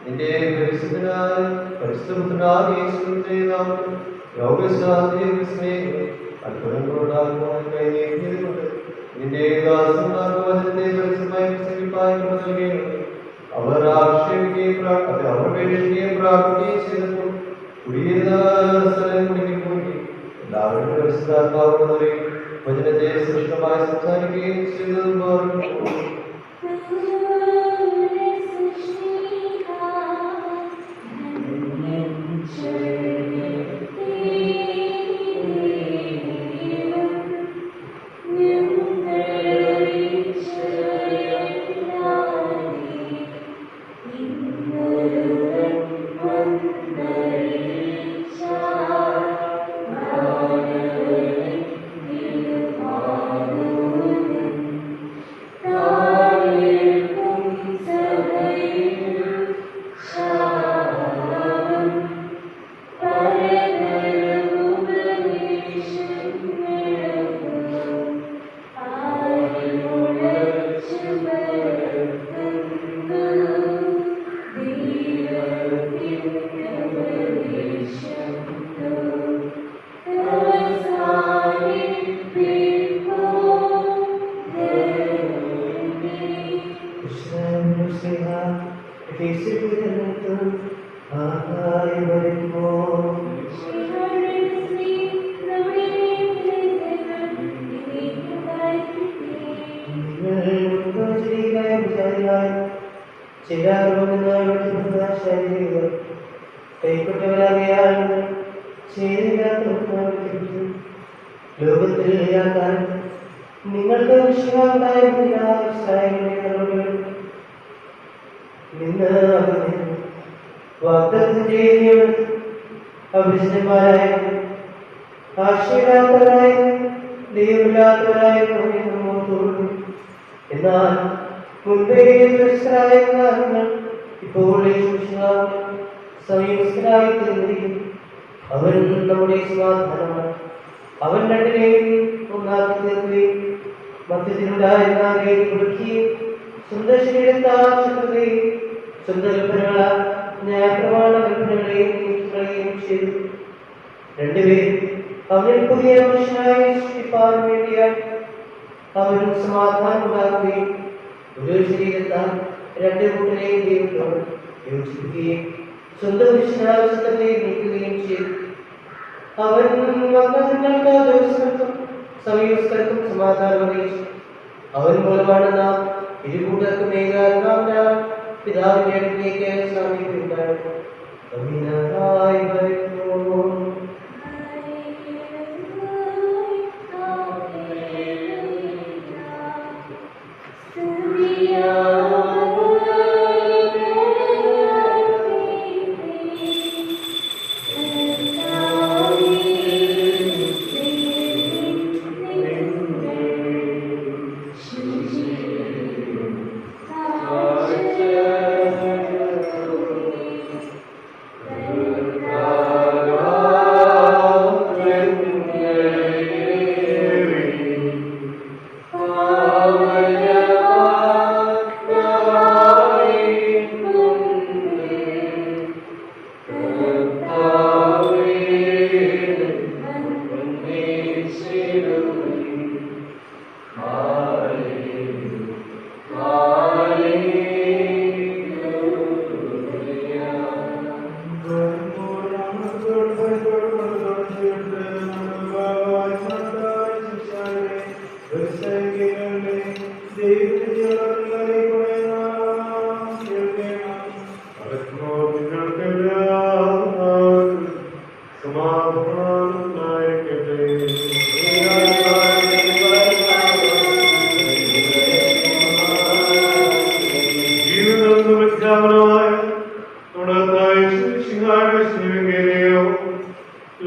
നിന്റെ പരിശുദ്ധപുത്രനായ യേശുവിന്റെ നാമത്തിൽ രോഗശാന്തിയും സ്നേഹം അത്ഭുതങ്ങളുണ്ടാകുവാൻ കഴിഞ്ഞിട്ടുണ്ട്. നിന്റെ ദാസന്മാർക്ക് വചനത്തെ പരസ്യമായി പ്രസംഗിപ്പാൻ നൽകുകയും അവർ ആക്ഷേപിക്കുകയും അവർ പേടിക്കുകയും പ്രാർത്ഥിക്കുകയും ചെയ്തപ്പോൾ കുടിയേറുന്ന സ്ഥലങ്ങളിലേക്ക് പോയി എല്ലാവരും പരിശുദ്ധാത്മാവുള്ളവരെ വചനത്തെ സൃഷ്ടമായി സംസാരിക്കുകയും ചെയ്തതും പറഞ്ഞു. എന്നാൽ മുൻപേ ഇപ്പോൾ സമീപസ്ഥരായി അവൻ നമ്മുടെ സമാധാനമാണ്. അവൻ രണ്ടിനെയും ഒന്നാക്കി തീർക്കുകയും മധ്യത്തിലുണ്ടായിരുന്നവരെയും കുടുക്കുകയും സ്വന്തം ശരീരത്താൽ ശത്രുതയും സ്വന്തം കൽപ്പനകളാൽ ന്യായപ്രമാണ കൽപ്പനകളെയും നീക്കുകയും ചെയ്തു. രണ്ടുപേരും അവനിൽ പുതിയ മനുഷ്യനായി സൃഷ്ടിപ്പാൻ വേണ്ടിയായി അവനും സമാധാനം ഉണ്ടാക്കുകയും ഒരു ശരീരത്താൽ രണ്ട് കൂട്ടരെയും ദൈവത്തോട് യോജിപ്പിക്കുകയും സ്വന്തം മനുഷ്യനാൽ ശത്രുതയെ നീക്കുകയും ചെയ്തു. അവൻ വന്നങ്ങൾക്ക് ദിവസങ്ങൾക്കും സമീപസ്ഥർക്കും സമാധാനം അറിയിച്ചു. അവൻ മൂലമാണ് നാം ഇരുകൂട്ടർക്കും ഏകാത്മാവിനാൽ പിതാവിന്റെ അടുത്തേക്ക് സാമീപ്യമുണ്ടായിരുന്നു.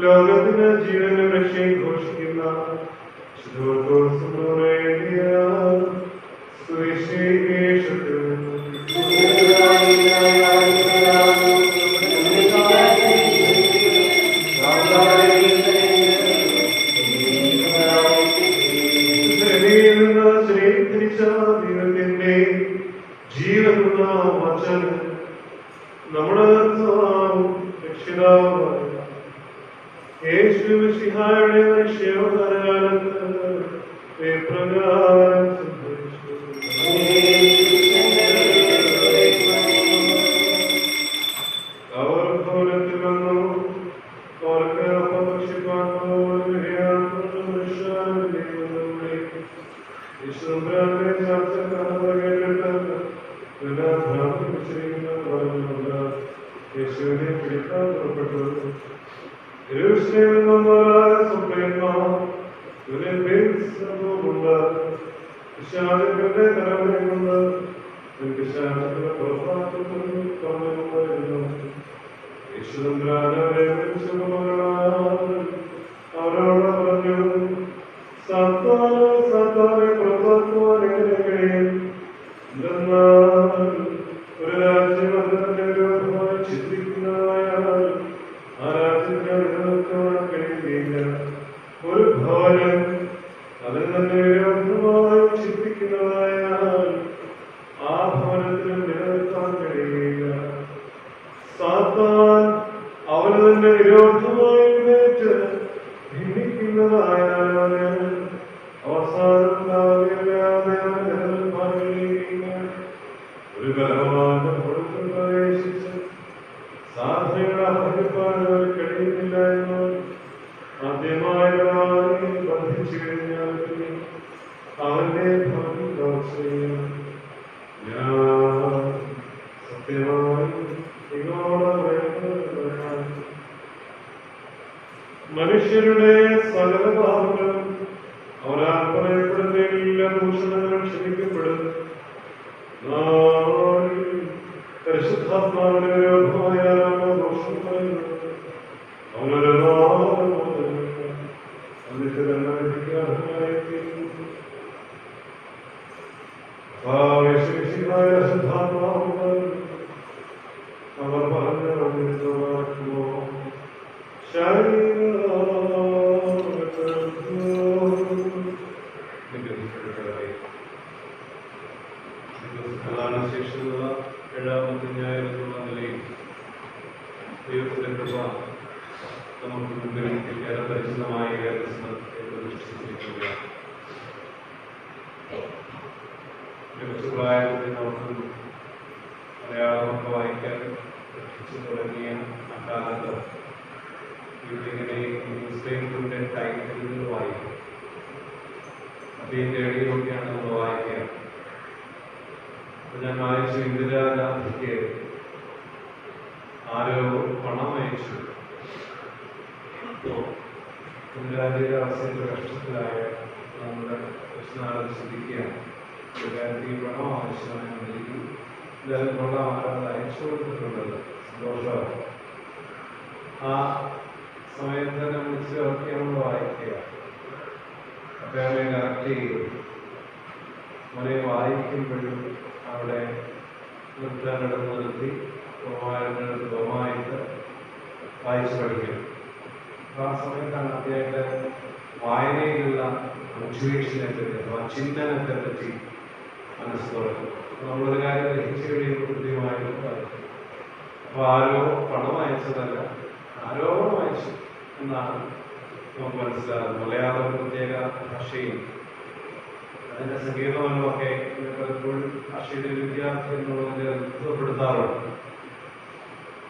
ലോകത്തിന് ജീവനും രക്ഷയും ഘോഷിക്കുന്ന ജീവനുള്ള വചനം യേശുമിശിഹായുടെ മനുഷ്യോദരകാലത്ത് ഇപ്രകാരം സംഭവിച്ചു. അവർ ഭവനത്തിൽ വന്നു. അവർക്ക് അപ്പം ഭക്ഷിപ്പാൻ ഈശ്വരനെ ചാർച്ചക്കാരെ കേട്ടിട്ട് യേശുവിനെ പിടിക്കാൻ പുറപ്പെട്ടു. യെരൂശലേമിൽ വന്നവരായ സുപ്രീന്മാർ പിശാചുക്കളുടെ തലമുറ കൊണ്ട് പിശാചുക്കളെ പുറത്താക്കുന്നു. യേശുദാനവരെ അവരോട് പറഞ്ഞു, സാത്താനെ പുറത്താക്കുവാൻ എങ്ങനെ കഴിയും? എന്തെന്നാൽ ഒരു രാജ്യം അതിന്റെ വിരോധമായി ചിന്തിക്കുന്നതായാൽ ആ രാജ്യത്തെ നിലനിർത്തുവാൻ കഴിയുകയില്ല. ഒരു ഭവനം അതിൽ തന്നെ വിരോധമായി ചിന്തിക്കുന്നതായാൽ ആ ഭവനത്തിന് നിലനിർത്താൻ കഴിയുകയില്ല. സാത്താൻ അവന് തന്നെ വിരോധമായി എഴുന്നേറ്റ് ഭിന്നിക്കുന്നതായാൽ അവസാനം ഉണ്ടാവുകയില്ലാതെ അവൻ നിലനിൽപ്പാൻ കഴിയുകയില്ല. ഒരു ബലവാന്റെ കൊടുത്തു പ്രവേശിച്ച് സാധനങ്ങളെ അപഹരിപ്പാൻ അവർ കഴിയുന്നില്ല എന്ന് ആദ്യമായി ബന്ധിച്ചു കഴിഞ്ഞാൽ അവന്റെ ഭവനം ദോഷം. ഞാൻ സത്യമായി മനുഷ്യരുടെ സകല പാപങ്ങളും അവരാൽ പറയപ്പെടുന്ന എല്ലാ ദൂഷണങ്ങളും ക്ഷമിക്കപ്പെടും. പരിശുദ്ധാത്മാവിന് വിരോധമായ ദോഷം പറയുന്നത് അവനൊരു എന്നിട്ട് തന്നെ പരിശുദ്ധാത്മാവ് അവർ പറഞ്ഞു ശേഷമുള്ള 7ാമത്തെ ഞായറിനുള്ള നിലയിൽ ദൈവത്തിന്റെ കൃപ നമുക്ക് മുമ്പിൽ ഏറെ പരിചിതമായ പ്രായത്തിൽ നമുക്ക് മലയാളമൊക്കെ വായിക്കാൻ പഠിച്ചു തുടങ്ങിയ അക്കാലത്ത് ഇവരിങ്ങനെ ന്യൂസ് പേപ്പറിന്റെ ടൈറ്റിലുകൾ വായിക്കും. അതിൻ്റെ ഇടയിലൊക്കെയാണ് നമ്മൾ വായിക്കുക. ഞാൻ വായിച്ചു, ഇന്ദിരാഗാന്ധിക്ക് ആരോ പണം അയച്ചു. ഇന്ദിരാഗാന്ധിയുടെ അവസ്ഥയുടെ കഷ്ടത്തിലായ നമ്മുടെ കൃഷ്ണനാഥൻ ശ്രദ്ധിക്കുകയാണ്. ഇന്ദിരാഗാന്ധി പണം ആവശ്യമാണെങ്കിൽ എന്തായാലും പണം ആരാണ് അയച്ചു കൊടുത്തിട്ടുള്ളത്. സന്തോഷമാണ്. ആ സമയത്ത് തന്നെ വിളിച്ചൊക്കെ നമ്മൾ വായിക്കുക. അദ്ദേഹം കറക്റ്റ് ചെയ്തു. അവരെ വായിക്കുമ്പോഴും അവിടെ നിർത്താനിടന്ന് നിർത്തി ബഹുമായിട്ട് വായിച്ചു പഠിക്കും. അപ്പോൾ ആ സമയത്താണ് അദ്ദേഹത്തെ വായനയിലുള്ള മോട്ടിവേഷനെ പറ്റി അഥവാ ചിന്തനത്തെ പറ്റി മനസ്സിലാക്കും. നമ്മളൊരു കാര്യം ഗ്രഹിച്ചു കഴിയുമ്പോൾ കൃത്യമായിട്ട് വായിക്കും. അപ്പോൾ ആരോ പണം അയച്ചതല്ല, ആരോപണം അയച്ചു എന്നാണ് നമുക്ക് മനസ്സിലാകുന്നത്. മലയാളം പ്രത്യേക ഭാഷയിൽ അതിൻ്റെ സങ്കീർണങ്ങളൊക്കെ പലപ്പോഴും ഭാഷയുടെ വിദ്യാർത്ഥി എന്നുള്ളതിനെ അത്ഭുതപ്പെടുത്താറുണ്ട്.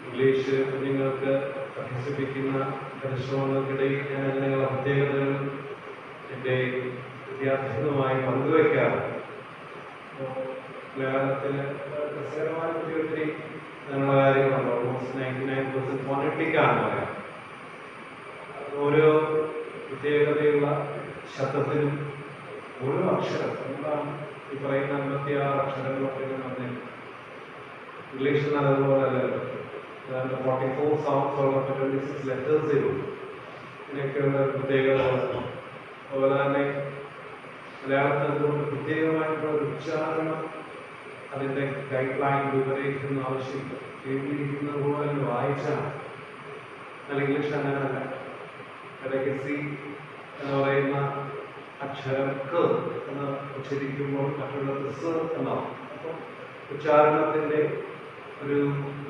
ഇംഗ്ലീഷ് കുഞ്ഞുങ്ങൾക്ക് അഭ്യസിപ്പിക്കുന്ന പരിശ്രമങ്ങൾക്കിടയിൽ ഞാൻ അതിനുള്ള പ്രത്യേകതകൾ എൻ്റെ വിദ്യാർത്ഥികളുമായി പങ്കുവയ്ക്കാറുണ്ട്. മലയാളത്തിൽ രസകരമായ ഒത്തിരി അങ്ങനെയുള്ള കാര്യങ്ങളുണ്ട്. ഓൾമോസ്റ്റ് 99% ഫോണറ്റിക്കാണ് പറയാം. ഓരോ പ്രത്യേകതയുള്ള ശബ്ദത്തിനും ഓരോ അക്ഷരം എന്താണ് ഈ പറയുന്ന 56 അക്ഷരങ്ങളൊക്കെ നമ്മൾ ഇംഗ്ലീഷിൽ അതുപോലെ അല്ലല്ലോ. 44 സൗണ്ട്സ് ഉള്ള 26 ലെറ്റേഴ്സേ ഉള്ളൂ. ഇതിനൊക്കെയുള്ള പ്രത്യേകതകൾ. അതുപോലെ തന്നെ മലയാളത്തിൽ അതുകൊണ്ട് പ്രത്യേകമായിട്ടുള്ള ഉച്ചാരണം അതിൻ്റെ ഗൈഡ് ലൈൻ വിവരിക്കുന്ന ആവശ്യം എഴുതിയിരിക്കുന്നത് പോലെ വായിച്ചാണ്. എന്നാൽ ഇംഗ്ലീഷ് അങ്ങനെയല്ല. ഇടയ്ക്ക് സി എന്ന് പറയുന്ന അക്ഷരം ക എന്ന് ഉച്ചരിക്കുമ്പോൾ മറ്റുള്ളത് സ് എന്നാവും. അപ്പം ഉച്ചാരണത്തിൻ്റെ ഒരു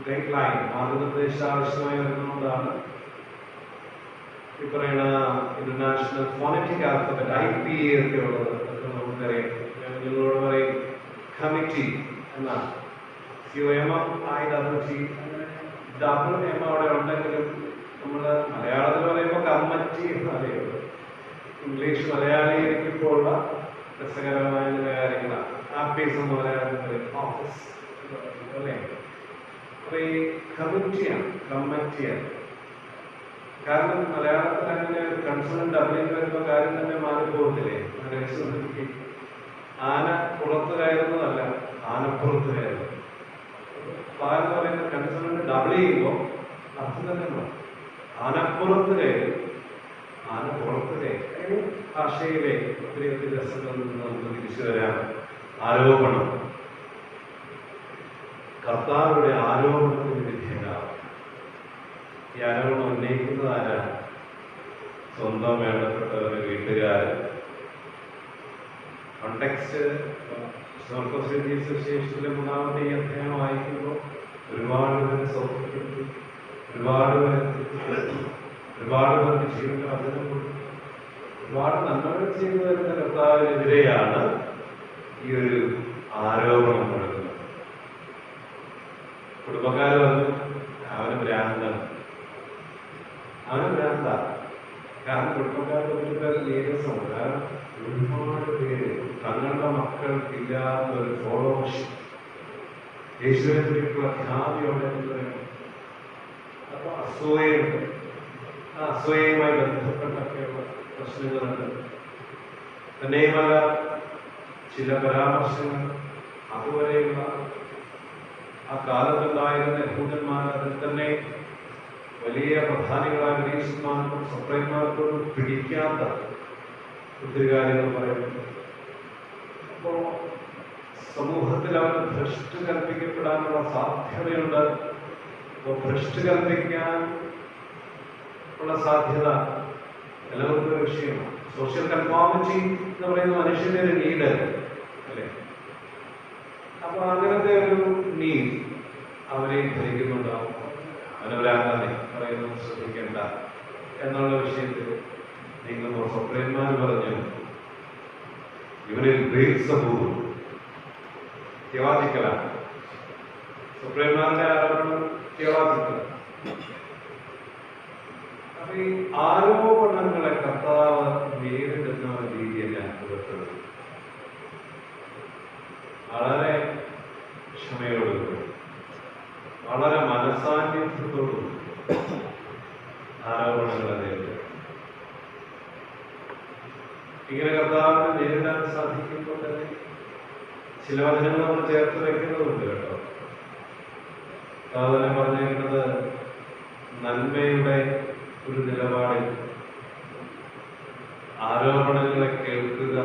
ഗൈഡ് ലൈൻ മാർഗനിർദ്ദേശം ആവശ്യമായി വരുന്നതുകൊണ്ടാണ് ഈ പറയുന്ന ഇന്റർനാഷണൽ ഫോണറ്റിക് ആൽഫബറ്റ് IPA ഒക്കെ ഉള്ളത് അതൊക്കെ നമുക്കറിയാം. ഞാൻ നിങ്ങളോട് പറയും കമ്മിറ്റി എന്നാണ്. COMMITT ഡബിൾ M അവിടെ ഉണ്ടെങ്കിലും നമ്മൾ മലയാളത്തിൽ പറയുമ്പോൾ കമ്മിറ്റി എന്നറിയുള്ളൂ. ഇംഗ്ലീഷ് മലയാളിയിലേക്കിപ്പോൾ ഉള്ള രസകരമായ ചില കാര്യങ്ങളാണ്. ആപ്പീസ് എന്ന് മലയാളത്തിൽ പറയും ഓഫീസ് അല്ലേ. അപ്പൊ ഈ കമ്മിറ്റിയാണ്. കാരണം മലയാളത്തിൽ അങ്ങനെ കൺസണന്റ് ഡബിളിംഗ് വരുന്ന കാര്യം തന്നെ മാറിപ്പോകത്തില്ലേ. ആന പുറത്ത് കയറുന്നതല്ല, ആനപ്പുറത്ത് കയറുന്നത്. എന്ന് പറയുന്ന കൺസണന്റ് ഡബിൾ ചെയ്യുമ്പോൾ അർത്ഥം തന്നെ മാറും. ആനപ്പുറത്ത് കയറും, ആന പുറത്ത് കയറും. ഭാഷയിലെ ഒത്തിരി ഒത്തിരി രസങ്ങളിൽ നിന്ന് നമുക്ക് തിരിച്ചു വരാം. ആരോപണം, കർത്താവിന്റെ ആരോപണത്തിന് വിധേയനാവും. ഈ ആരോപണം ഉന്നയിക്കുന്നത് ആരാണ്? സ്വന്തം വേണ്ടപ്പെട്ടവരുടെ വീട്ടുകാരൻ. കോണ്ടെക്സ്റ്റ് സുവിശേഷത്തിലെ 3-ാമത്തെ ഈ അധ്യായം വായിക്കുമ്പോൾ ഒരുപാട് പേരെ സൗഖ്യപ്പെടുത്തി, ഒരുപാട് പേർക്ക് ജീവന്റെ വചനം കൊടുത്തു, ഒരുപാട് നന്മകൾ ചെയ്തു വരുന്ന കർത്താവിനെതിരെയാണ് ഈ ഒരു ആരോപണം നടക്കുന്നത്. കുടുംബക്കാർ പറഞ്ഞു അവന് ഭ്രാന്താണ്. കാരണം കുടുംബക്കാർക്ക് ഒത്തിരി പേര് നീരസമാണ്. കാരണം ഒരുപാട് പേര് തങ്ങളുടെ മക്കൾക്കില്ലാത്ത ഒരു ഫോളോവർഷിപ്പ്, യേശുവിനെ കുറിച്ചുള്ള ഖ്യാതിയോടെ അപ്പൊ അസൂയുണ്ട്. ആ അസൂയയുമായി ബന്ധപ്പെട്ടൊക്കെയുള്ള പ്രശ്നങ്ങളുണ്ട്. തന്നെയുമല്ല ചില പരാമർശങ്ങൾ അതുവരെയുള്ള ആ കാലത്തുണ്ടായിരുന്ന യഹൂദന്മാർ അതിൽ തന്നെ വലിയ പ്രധാനികളായ പരീക്ഷന്മാർക്കും സപ്രൈന്മാർക്കും പിടിക്കാത്ത ഒത്തിരി കാര്യങ്ങൾ പറയുന്നു. അപ്പോ സമൂഹത്തിൽ അവർ ഭ്രഷ്ട് കൽപ്പിക്കപ്പെടാനുള്ള സാധ്യതയുണ്ട്. അപ്പോൾ ഭ്രഷ്ട് കൽപ്പിക്കാൻ ഉള്ള സാധ്യത എല്ലാവർക്കും ഒരു വിഷയമാണ്. സോഷ്യൽ കൺഫോമിറ്റി എന്ന് പറയുന്ന മനുഷ്യന്റെ ഒരു നീഡ് അല്ലേ. അപ്പൊ അങ്ങനത്തെ ഒരു നീഡ് അവരെ ധരിക്കുന്നുണ്ടാവും. അവനവരാകാതെ പറയുന്നത് ശ്രദ്ധിക്കേണ്ട എന്നുള്ള വിഷയത്തിൽ നിങ്ങൾ സപ്രൈന്മാർ പറഞ്ഞു ഇവരിൽ ഗ്രേറ്റ് സമൂഹം തിയോളജിക്കലാണ്. സപ്രൈന്മാരുടെ ആരോപണം തിയോളജിക്കലാണ്. അപ്പൊ ഈ ആരോപണങ്ങളെ കർത്താവ് നേരിടുന്ന രീതിയിൽ അനുഭവപ്പെടുന്നു. വളരെ ക്ഷമയോടുകൂടി, വളരെ മനസാന്നിധ്യത്തോടും ആരോപണങ്ങളെ നേരിടുക. ഇങ്ങനെ കർത്താവിനെ നേരിടാൻ സാധിക്കുമ്പോൾ തന്നെ ചില വചനങ്ങൾ നമ്മൾ ചേർത്ത് വയ്ക്കുന്നതുണ്ട് കേട്ടോ. കർത്താവിനെ പറഞ്ഞിരിക്കുന്നത് നന്മയുടെ ഒരു നിലപാടിൽ ആരോപണങ്ങളെ കേൾക്കുക,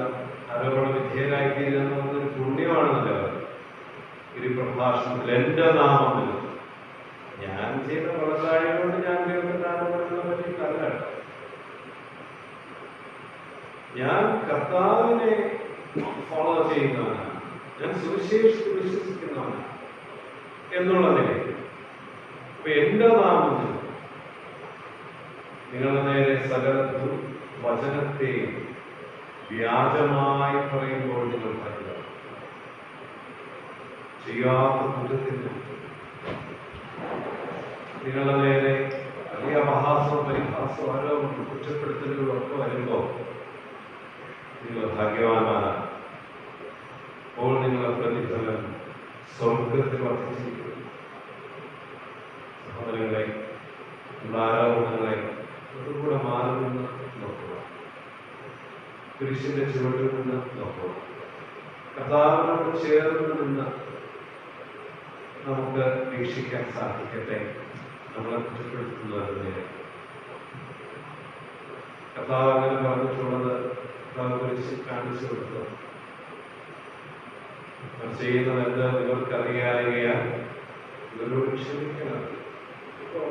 ആരോപണ വിധേയരായിത്തീരുക എന്നൊരു പുണ്യമാണെന്നല്ല ഒരു പ്രഭാഷണത്തിൽ എന്റെ നാമത്തിൽ ഞാൻ ചെയ്ത വളർത്താഴയോട് ഞാൻ കേൾക്കുന്ന ആരോപണങ്ങളെ പറ്റിയിട്ടല്ല. ഞാൻ കർത്താവിനെ ഫോളോ ചെയ്യുന്നവനാണ്, ഞാൻ സുവിശേഷത്തിൽ വിശ്വസിക്കുന്നവനാണ് എന്നുള്ള നിലയിൽ. അപ്പൊ എന്റെ നാമത്തിൽ നിങ്ങളുടെ നേരെ സകലത്തും വചനത്തെയും വ്യാജമായി പറയുമ്പോൾ നിങ്ങൾ പറയുക. ചെയ്യാത്ത കുറ്റത്തിന് നിങ്ങളുടെ നേരെ വലിയ അപഹാസവും പരിഹാസവും ആരോപണം കുറ്റപ്പെടുത്തലുകളും ഒക്കെ വരുമ്പോൾ നിങ്ങൾ ഭാഗ്യവാന്മാരാണ്. അപ്പോൾ നിങ്ങളുടെ പ്രതിഫലം സ്വർഗത്തിൽ വർദ്ധിച്ചിരിക്കുന്നു. സഹോദരങ്ങളെ, നമ്മുടെ ആരോപണങ്ങളെ അതുകൂടെ മാറി നിന്ന് നോക്കുക. കുരിശിന്റെ ചുവട്ടിൽ നിന്ന് നോക്കുക. കർത്താവിനോട് ചേർന്ന് നിന്ന് നമുക്ക് വീക്ഷിക്കാൻ സാധിക്കട്ടെ നമ്മളെ കുറ്റപ്പെടുത്തുന്നതിനെ. കർത്താവ് അങ്ങനെ പറഞ്ഞിട്ടുള്ളത് കർത്താവ് കുരിശിൽ കാണിച്ചു കൊടുത്തു. അവർ ചെയ്യുന്നത് എന്ത് നിങ്ങൾക്കറിയാൻ ഇവരോട് ക്ഷമിക്കണം. അപ്പോ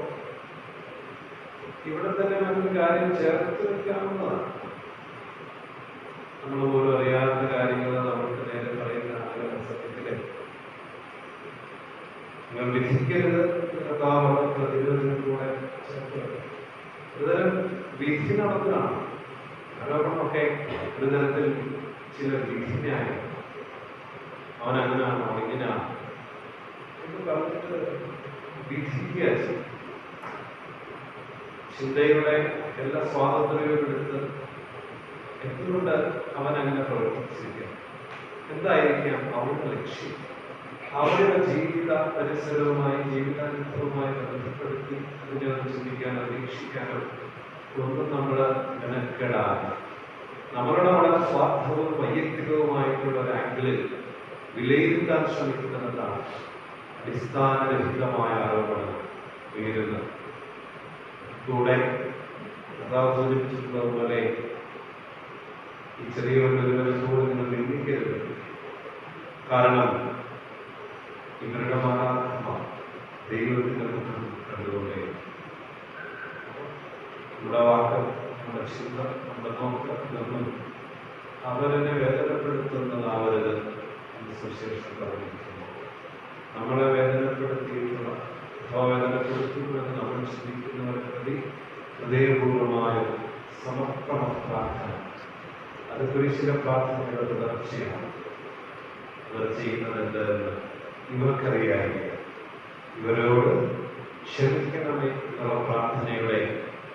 ഇവിടെ തന്നെ നമുക്ക് കാര്യം ചേർത്ത് വെക്കാവുന്നതാണ്. നമ്മൾ പോലും അറിയാത്ത കാര്യങ്ങൾ നമ്മൾക്ക് നേരെ പറയുന്ന സത്യത്തിലെ നിങ്ങൾ വിധിക്കരുത് കർത്താവ് പ്രതിരോധത്തിലൂടെ ചേർത്ത് ഒരുതരം വിധി ആരോപണത്തിലാണ്. ആരോപണമൊക്കെ ഒരു തരത്തിൽ ചില വിധിന്യായം, അവൻ അങ്ങനെയാണ്, അവൻ ഇങ്ങനെയാണ് എന്ന് പറഞ്ഞിട്ട് വിധിക്കുക. ചിന്തയുടെ എല്ലാ സ്വാതന്ത്ര്യവും എടുത്ത് എന്തുകൊണ്ട് അവൻ അങ്ങനെ പ്രവർത്തിച്ചിരിക്കുക, എന്തായിരിക്കാം അവരുടെ ലക്ഷ്യം, അവരുടെ ജീവിത പരിസരവുമായി ജീവിതാനുഭവവുമായി ബന്ധപ്പെടുത്തി അതിനെ ചിന്തിക്കാനോ വീക്ഷിക്കാനോ ഒന്നും നമ്മൾ മെനക്കെടാതെ നമ്മളുടെ വളരെ സ്വാർത്ഥവും വൈയക്തികവുമായിട്ടുള്ള ഒരു ആംഗിളിൽ വിലയിരുത്താൻ ശ്രമിക്കുന്നതാണ് അടിസ്ഥാനരഹിതമായ ആരോപണങ്ങൾ ഉയരുന്നത്. കൂടെ കർത്താവ് സൂചിപ്പിച്ചിട്ടുള്ളതുപോലെ ഈ ചെറിയൊരു ദുരിതത്തോട് നിങ്ങൾ നിന്ദിക്കരുത്. കാരണം ഇവരുടെ മാതാപിതാക്കൾ ദൈവത്തിന്റെ മുഖം കണ്ടുകൊണ്ടേ നമ്മുടെ വാക്ക്, നമ്മുടെ ചിന്ത, നമ്മുടെ നോക്ക് ഇതൊന്നും അവരെന്നെ വേദനപ്പെടുത്തുന്നതാവരുത് എന്ന് സുവിശേഷം പറഞ്ഞിരിക്കുന്നു. നമ്മളെ വേദനപ്പെടുത്തിയിട്ടുള്ള വേദനപ്പെടുത്തുമെന്ന് നമ്മൾ ചിന്തിക്കുന്നവരെ പ്രതി ഹൃദയപൂർവമായ സമർപ്പണ പ്രാർത്ഥന, അത് കുരിശിലെ പ്രാർത്ഥനയുടെ തുടർച്ചയാണ്. അവർ ചെയ്യുന്നത് എന്തെന്ന് ഇവർക്കറിയാനില്ല. ഇവരോട് ക്ഷമിക്കണമേ എന്നുള്ള പ്രാർത്ഥനയുടെ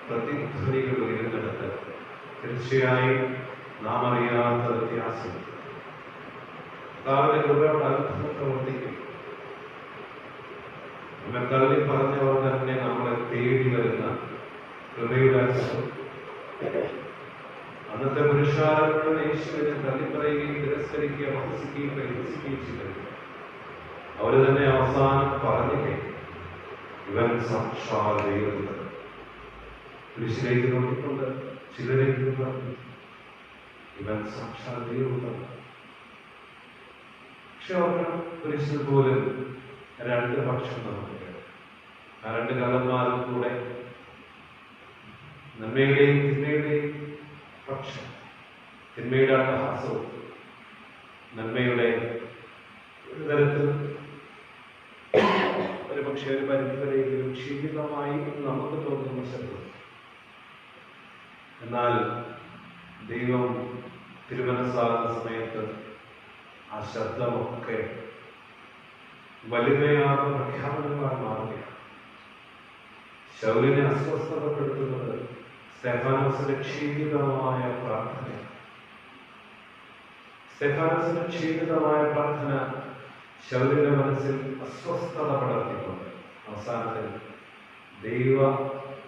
പ്രതിധ്വനികൾ ഉയരുന്നിടത്ത് തീർച്ചയായും നാം അറിയാത്ത വ്യത്യാസം കർത്താവിന്റെ കൃപയോട് അത്ഭുതം പ്രവർത്തിക്കും. നമ്മെ തള്ളി പറഞ്ഞവർ തന്നെ നമ്മളെ തേടി വരുന്ന കൃപയുടെ അത്ഭുതം. അന്നത്തെ പുരുഷാരങ്ങളുടെ യേശുവിനെ തള്ളിപ്പറയുകയും തിരസ്കരിക്കുകയും അപഹസിക്കുകയും പരിഹസിക്കുകയും ചെയ്തു. അവര് തന്നെ അവസാനം പറഞ്ഞില്ലേ, ഇവൻ സാക്ഷാൽ ദൈവദൂതൻ. കുരിശിലേക്ക് നോക്കിക്കൊണ്ട് ചിലരെങ്കിലും പറഞ്ഞു, ഇവൻ സാക്ഷാൽ ദൈവദൂതൻ. പക്ഷെ അവർ കുരിശിൽ പോലും രണ്ട് പക്ഷം നമുക്ക്, ആ രണ്ട് കള്ളന്മാരും കൂടെ നന്മയുടെയും തിന്മയുടെയും പക്ഷം, തിന്മയുടെ അട്ടഹാസവും നന്മയുടെ ഒരു തരത്തിൽ ഒരു പക്ഷേ ഒരു പരിധിവരെയെങ്കിലും ക്ഷീണിതമായി നമുക്ക് തോന്നുന്ന ശബ്ദം. എന്നാൽ ദൈവം തിരുമനസ്സാകുന്ന സമയത്ത് ആ ശബ്ദമൊക്കെ വലിമയാർന്ന പ്രഖ്യാപനങ്ങളായി മാറുകയാണ്. ശൗലിനെ അസ്വസ്ഥതപ്പെടുത്തുന്നത് സ്തെഫാനോസിന്റെ ക്ഷീണിതമായ പ്രാർത്ഥന. സ്തെഫാനോസിന്റെ ക്ഷീണിതമായ പ്രാർത്ഥന ശൗലിന്റെ മനസ്സിൽ അസ്വസ്ഥത പടർത്തിക്കൊണ്ട് അവസാനത്തിൽ ദൈവ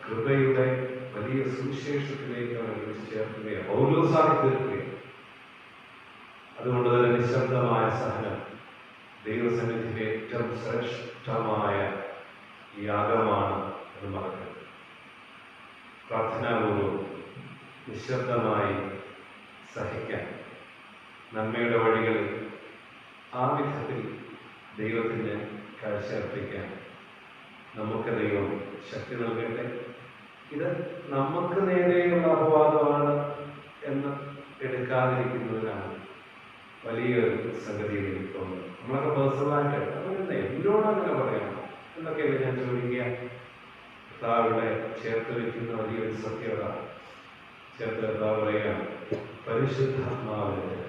കൃപയുടെ വലിയ സുവിശേഷത്തിലേക്ക് അവനെ വിളിച്ചു ചേർക്കുകയാണ്, പൗലോസാക്കി തീർക്കുകയാണ്. അതുകൊണ്ട് തന്നെ നിശബ്ദമായ സഹനം ദൈവസന്നിധിയിലെ ഏറ്റവും ശ്രേഷ്ഠമായ യാഗമാണ് എന്ന് മറക്കരുത്. പ്രാർത്ഥനാപൂർവ്വം നിശബ്ദമായി സഹിക്കാൻ, നന്മയുടെ വഴികളിൽ ആ വിധത്തിൽ ദൈവത്തിന് കാഴ്ചയർപ്പിക്കാൻ നമുക്ക് ദൈവം ശക്തി നൽകട്ടെ. ഇത് നമുക്ക് നേരെയുള്ള അപവാദമാണ് എന്ന് എടുക്കാതിരിക്കുന്നതിനാണ് വലിയൊരു സംഗതി എനിക്ക് തോന്നുന്നത്. നമ്മളൊക്കെ പേഴ്സണലായിട്ട് അങ്ങനെ എന്നോട് അങ്ങനെ പറയണം എന്നൊക്കെയല്ലേ ഞാൻ ചോദിക്കുക. കർത്താവിടെ ചേർത്ത് വയ്ക്കുന്ന വലിയൊരു സത്യത ചേർത്ത് കർത്താവ് പറയുകയാണ്, പരിശുദ്ധാത്മാവിന്റെ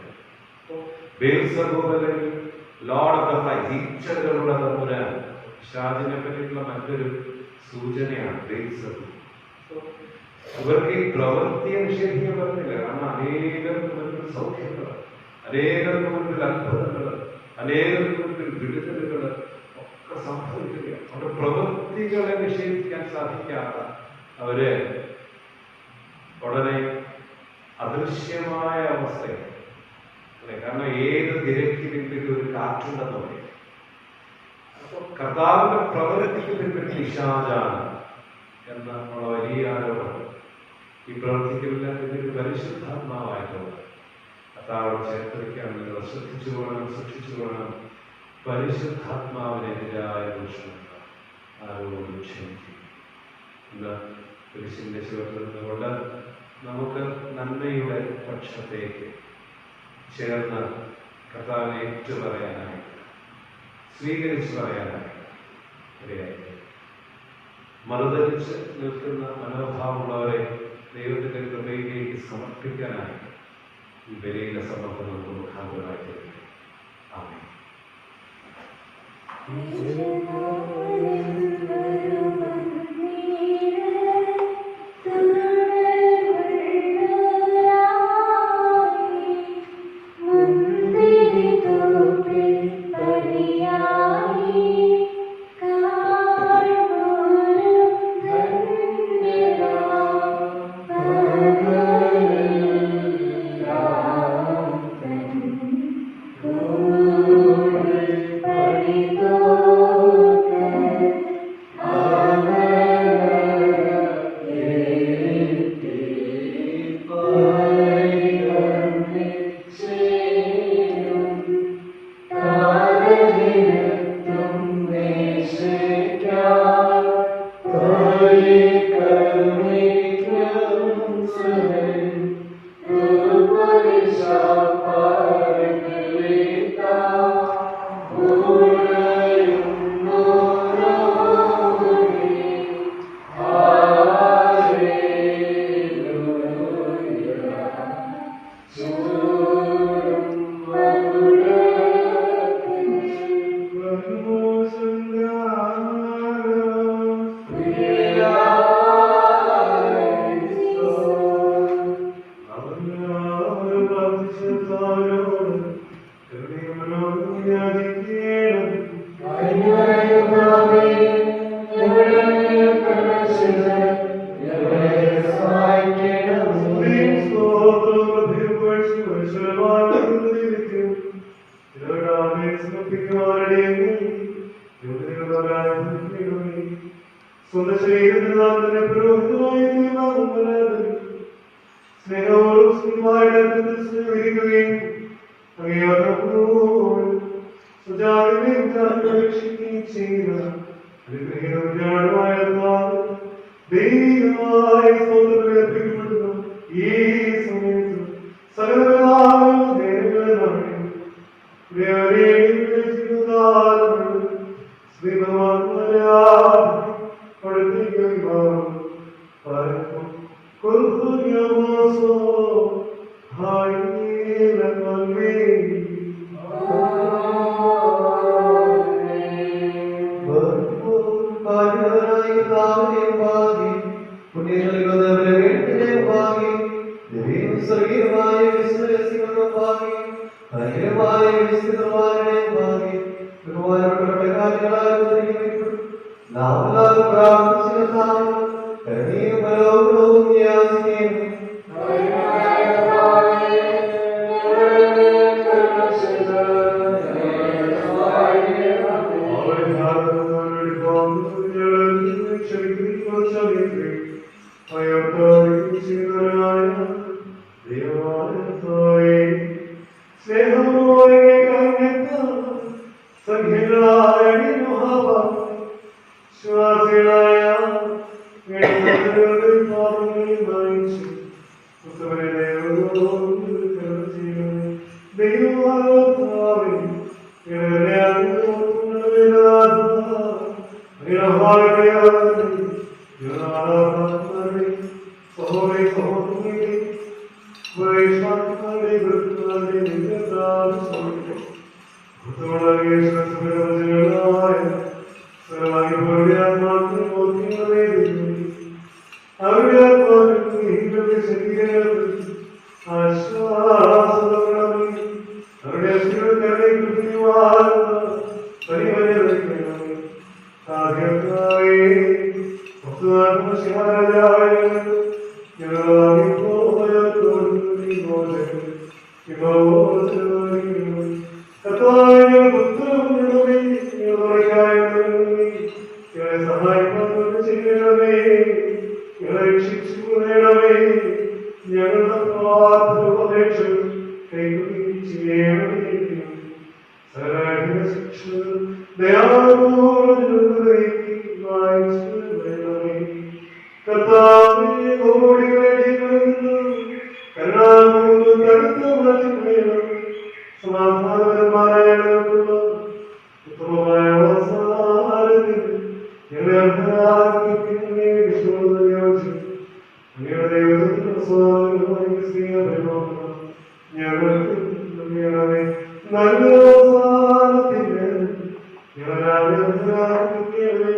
ലോർഡ് ഓഫ് ദ ഫ്ലൈസ്, ഈച്ചകളുടെ തമ്പുരാൻ. ഷാജിനെ പറ്റിയിട്ടുള്ള മറ്റൊരു സൂചനയാണ് ബേൽസബൂൽ. ഇവർക്ക് ഈ പ്രവൃത്തിയെ നിഷേധിക്കാൻ പറ്റുന്നില്ല. കാരണം അനേകർക്ക് മുൻപിൽ സൗഖ്യങ്ങൾ, അനേകർക്ക് മുൻപിൽ അത്ഭുതങ്ങൾ, അനേകർക്ക് മുൻപിൽ വിടുതലുകൾ ഒക്കെ സംഭവിക്കുക. അവരുടെ പ്രവൃത്തികളെ നിഷേധിക്കാൻ സാധിക്കാത്ത അവര് ഉടനെ അദൃശ്യമായ അവസ്ഥയാണ്. കാരണം ഏത് തിരക്ക് പിന്നിൽ ഒരു കാറ്റുണ്ടെന്ന് പറയും. അപ്പൊ കർത്താവിന്റെ പ്രവൃത്തിക്ക് പിന്നിൽ പിശാചാണ് എന്ന വലിയ ആരോപണം. ഈ പ്രവൃത്തിക്കെല്ലാം പിന്നിൽ പരിശുദ്ധാത്മാവായിട്ടുള്ളത് കർത്താവ് ചേർത്ത് വയ്ക്കുകയാണെങ്കിൽ ശ്രദ്ധിച്ചു വേണം, സൂക്ഷിച്ചു വേണം. പരിശുദ്ധാത്മാവിനെതിരായ ദൂഷണങ്ങൾ ആരോടും ക്ഷമിക്കും. ഇന്ന് കുരിശിന്റെ ചുവട്ടിൽ നിന്നുകൊണ്ട് നമുക്ക് നന്മയുടെ പക്ഷത്തേക്ക് ചേർന്ന് കർത്താവിനെ ഏറ്റുപറയാനായി, സ്വീകരിച്ചു പറയാനായി ഇടയായി. മറുതലിച്ച് നിൽക്കുന്ന മനോഭാവമുള്ളവരെ ദൈവത്തിൻ്റെ കൃപയിലേക്ക് സമർപ്പിക്കാനായി ഈ ബലിയിലെ സമർപ്പണം നമുക്ക് മുഖാന്തരമായി തീരട്ടെ. ആമേൻ. ഞങ്ങളുടെ ഞങ്ങൾക്ക് നൽകണമേ. നല്ല അവസാനത്തിന് ഞങ്ങളെ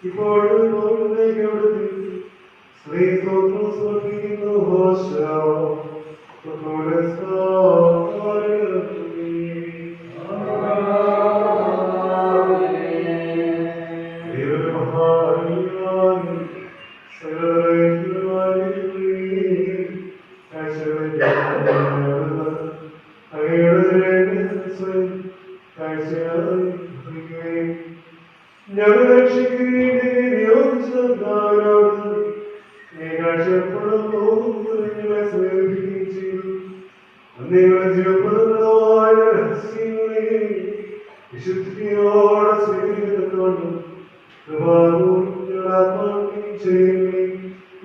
ഇപ്പോഴും സ്ത്രീ സ്തോത്രം സമർപ്പിക്കുന്നു.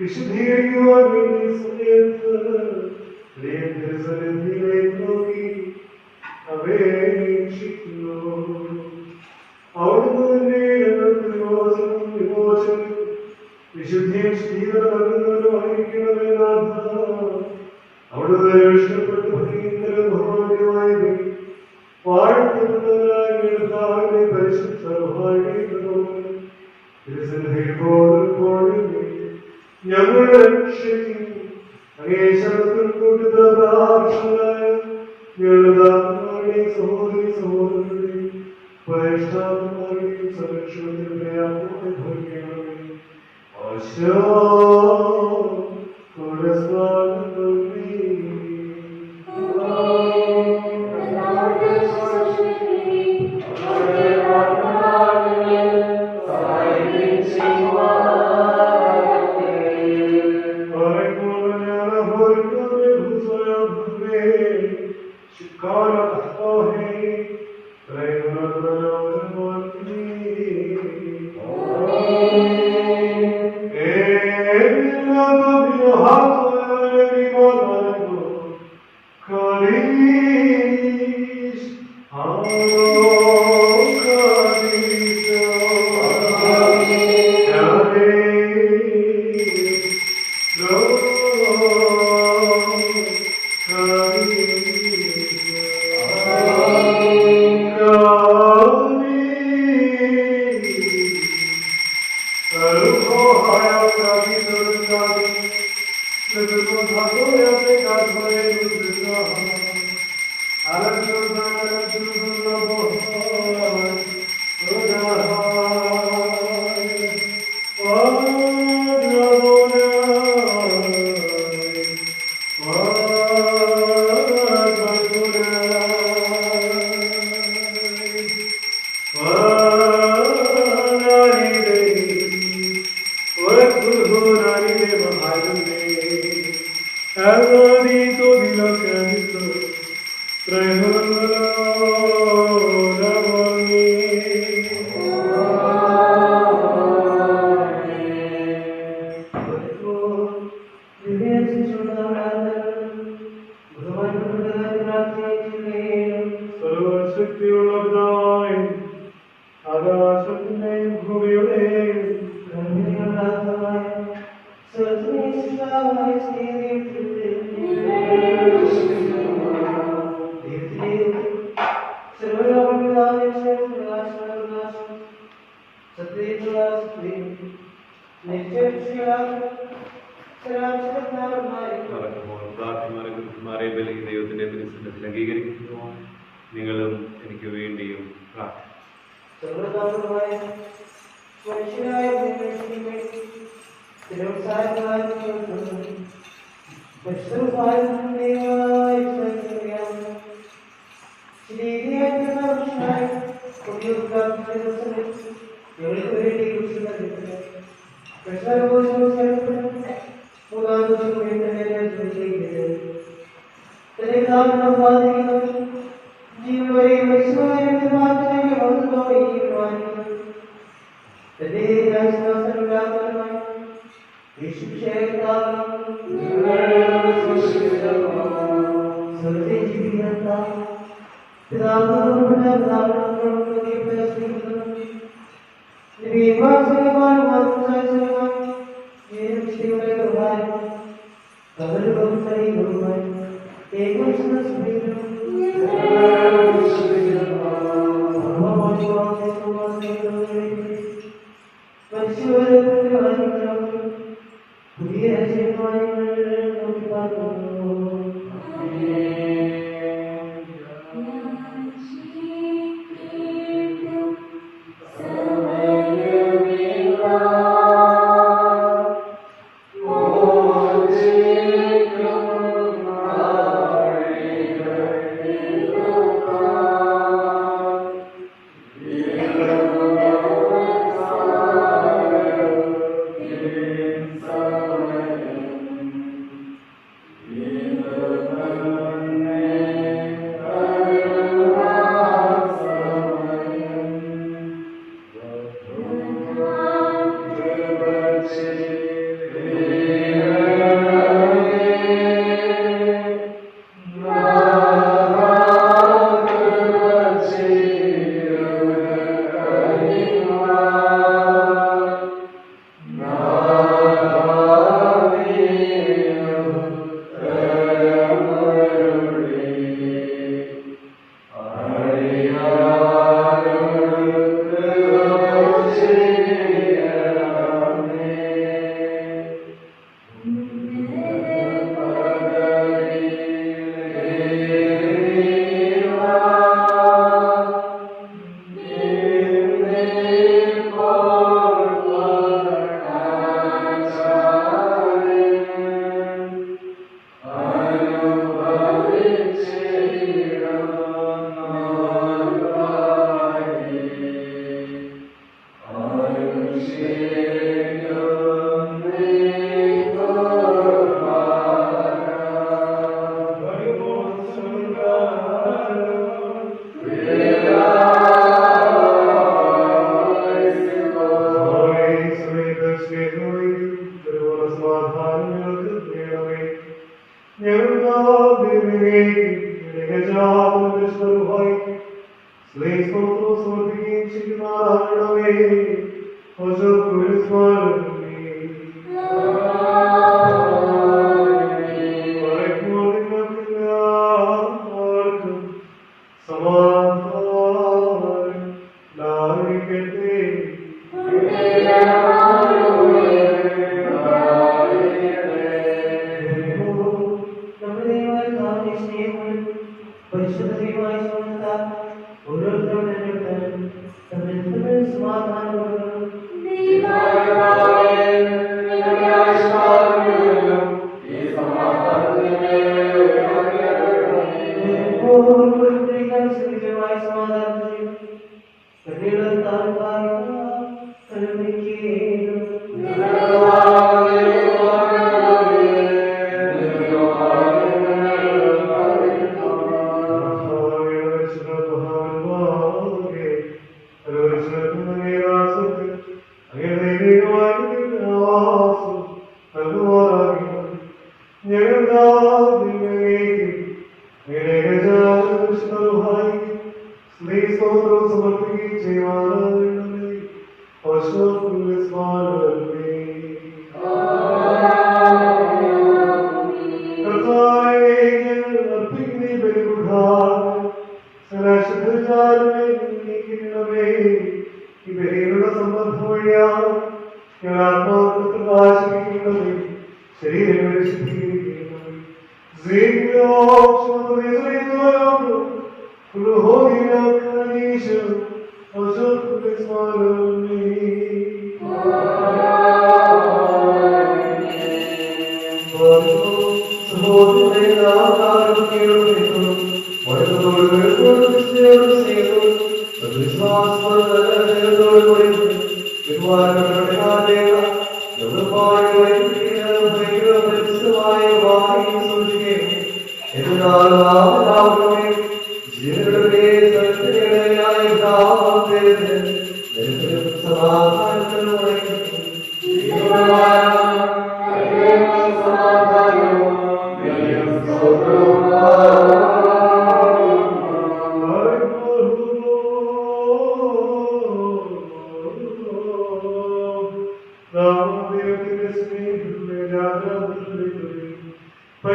വിശുദ്ധീകരിക്കുവാൻ വേണ്ടി സമയത്ത് അപേക്ഷിക്കുന്നു. അവിടുന്ന് തന്നെ ഞങ്ങൾക്ക് വിമോചനം വിശുദ്ധിയും ശീലം നൽകുന്നവരുമായിരിക്കണമേ. അവിടുന്ന് ഇഷ്ടപ്പെട്ട് ബഹുമാന്യമായി വാഴ്ത്തപ്പെട്ടവരായ പരിശുദ്ധ ഞങ്ങളുടെ രക്ഷയ്ക്കും അങ്ങേശത്തിൽ കൂട്ടുന്ന പ്രാവശ്യമായ ഞങ്ങളുടെ സഹോദരി സഹോദരരുടെയും പരിഷ്ഠാന്മാരുടെയും സംരക്ഷണത്തിൽ പ്രയാസമായി ഭവിക്കണമേ. ദൈവത്തിന്റെ പരിസരത്തിൽ അംഗീകരിക്കുന്നു. നിങ്ങളും എനിക്ക് വേണ്ടിയും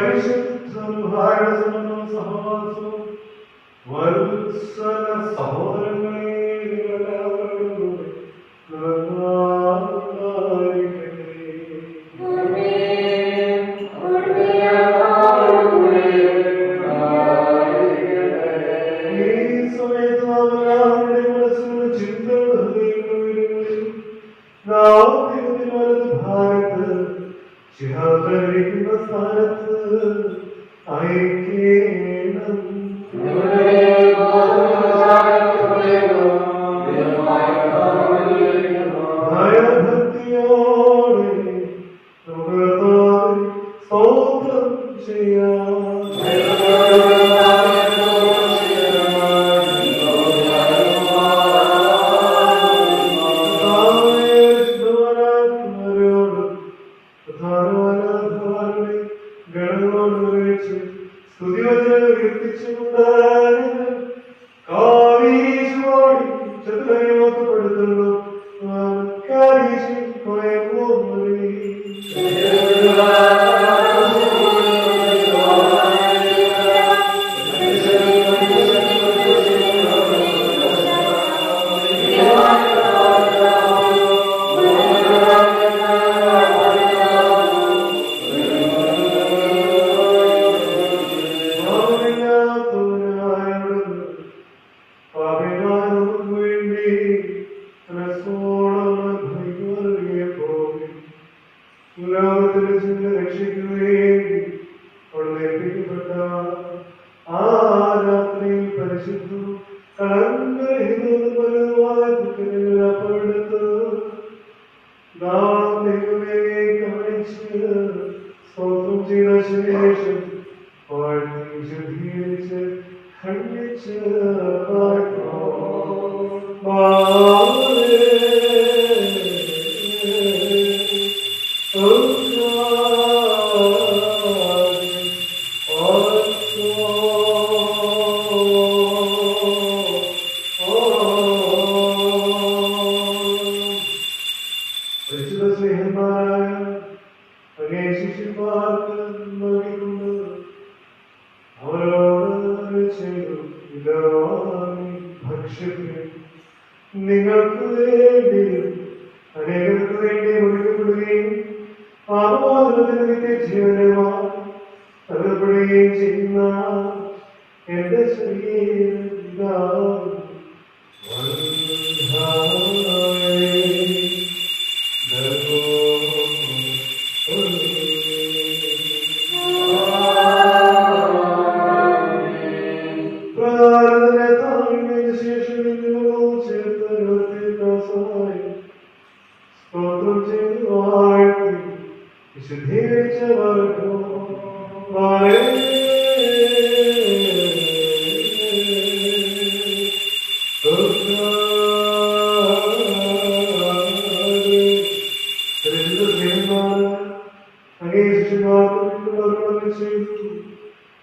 പരിശുദ്ധം ഭാരതസമം സഹവാസവും വത്സല സഹോദരങ്ങളെ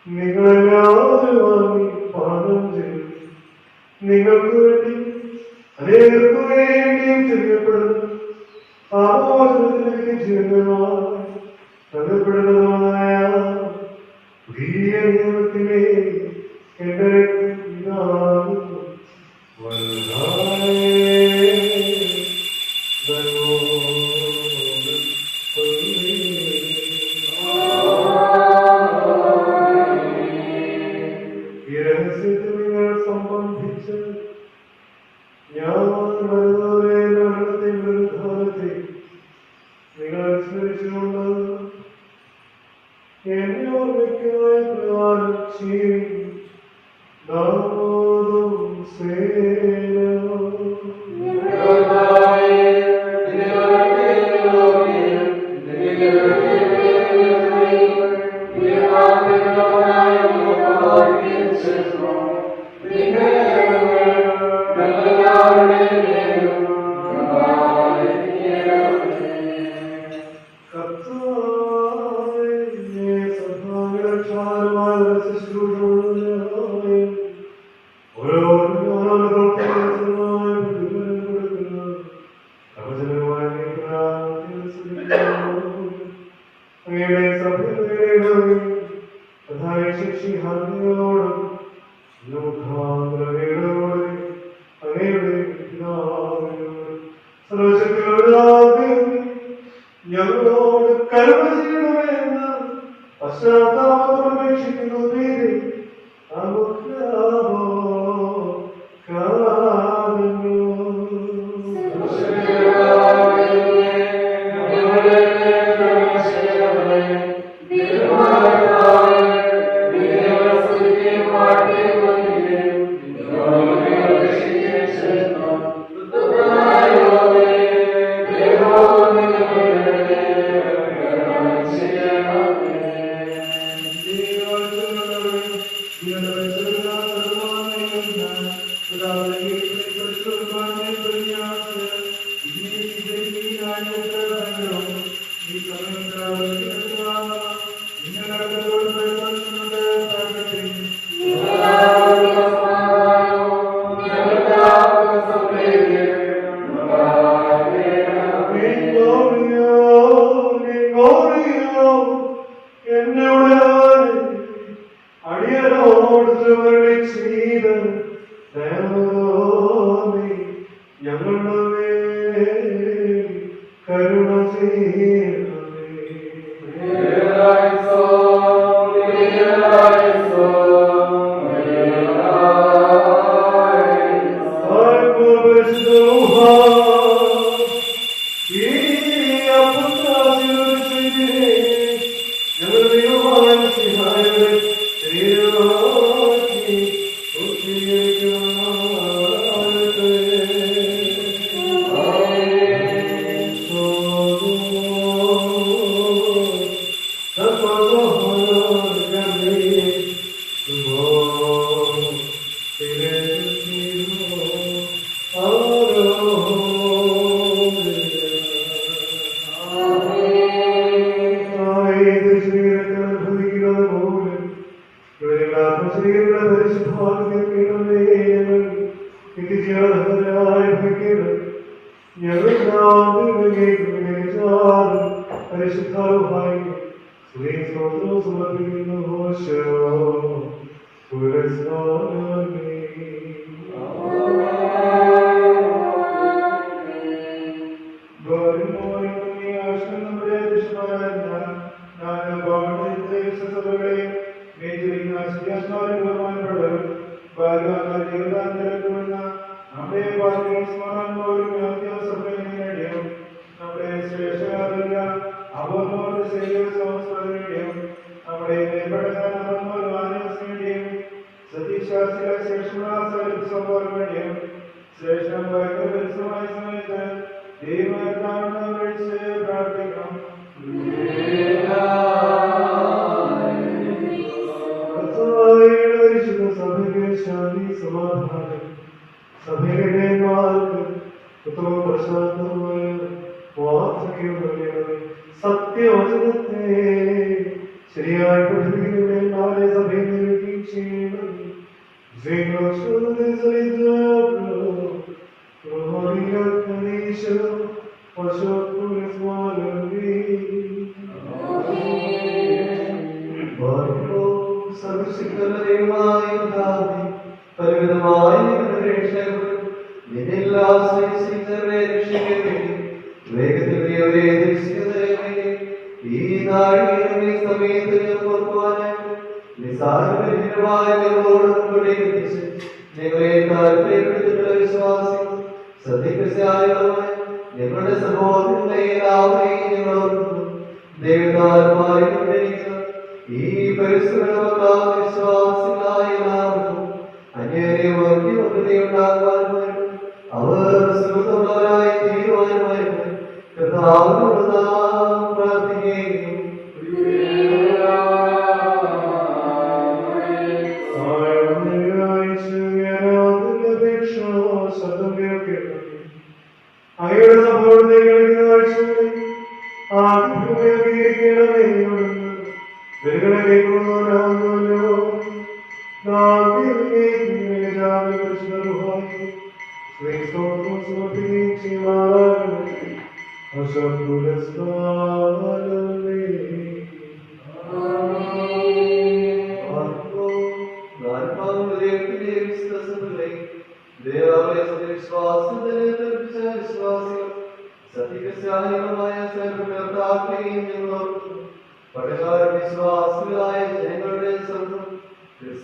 നിങ്ങളെല്ലാവരോടും മിശിഹായോടും മുഖാന്തരങ്ങളോടെ അങ്ങയുടെ പിതാവിനോടും സർവശക്തിയോടെ ഞങ്ങളോട് കരുണ ചെയ്യണമെന്ന് പശ്ചാത്താപത്തോടെ അപേക്ഷിക്കുന്നു.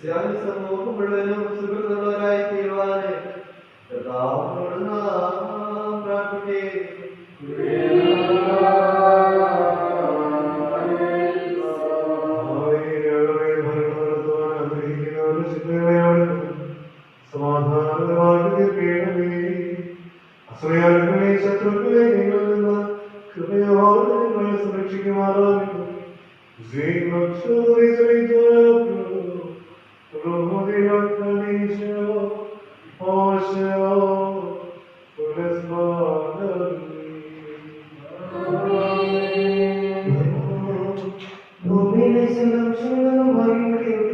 ക്രിസ്ത്യാനി സമൂഹം മുഴുവനും സുഹൃത്തുള്ളവരായി തീരുവാന് കർത്താവിനോട് നാം പ്രാർത്ഥിക്കുകയും ഭൂമിയിലെ സംരക്ഷണങ്ങളും ഭാഗ്യങ്ങളെയും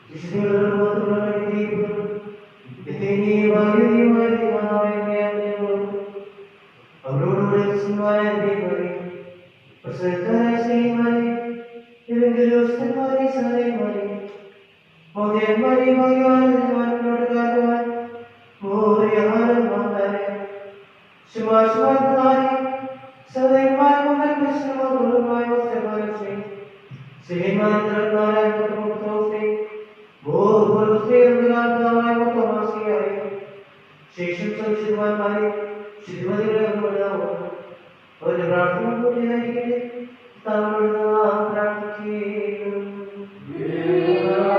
വിശുദ്ധികളോട് മാത്രമാണ് അവരോടുകൂടെ ശേഷം സംശുദ്ധവാന്മാരെ ശുദ്ധിമതികളെ അവരുടെ പ്രാർത്ഥന പൂർത്തിയായിരിക്കട്ടെ. താങ്കളോട് നാം പ്രാർത്ഥിക്കുന്നു. എല്ലാ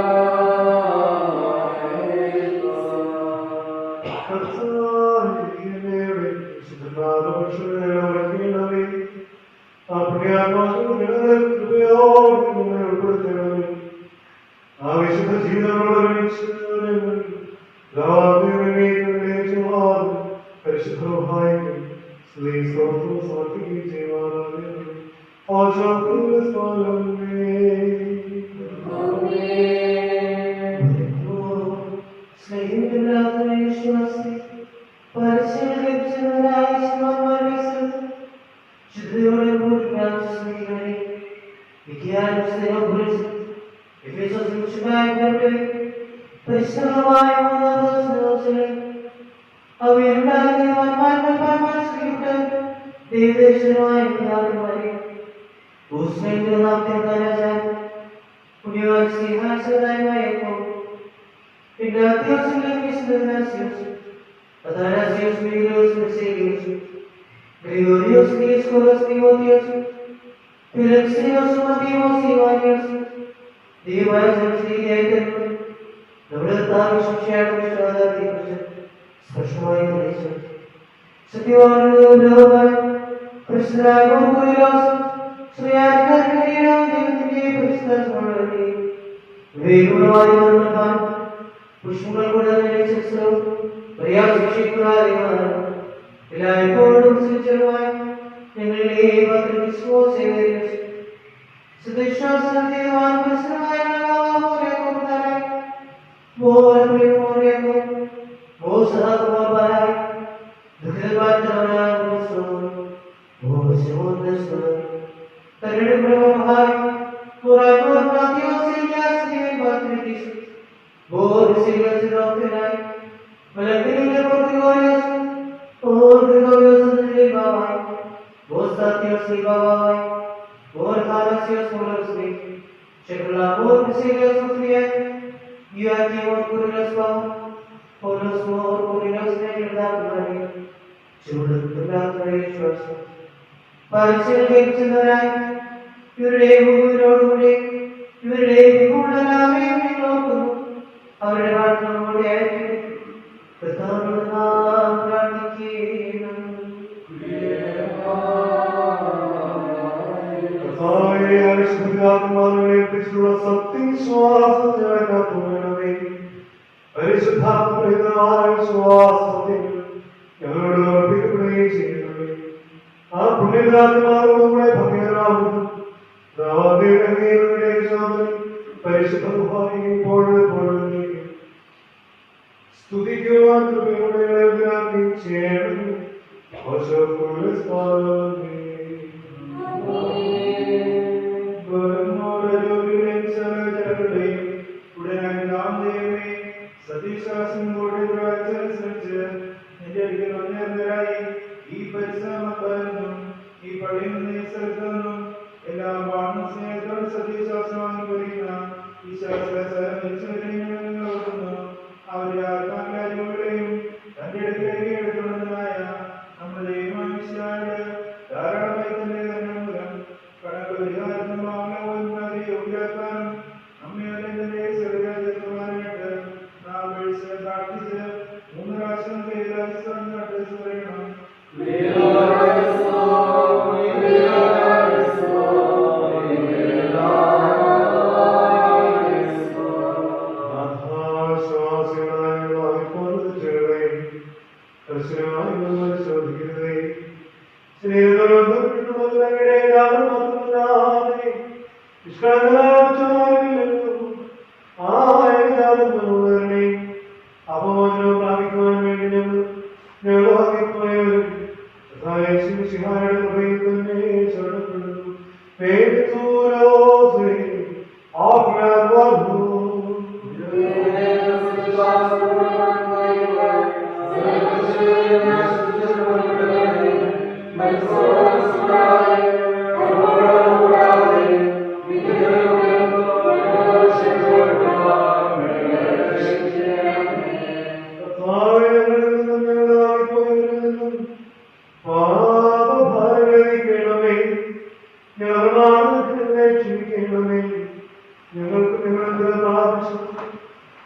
പ്രാപിച്ചു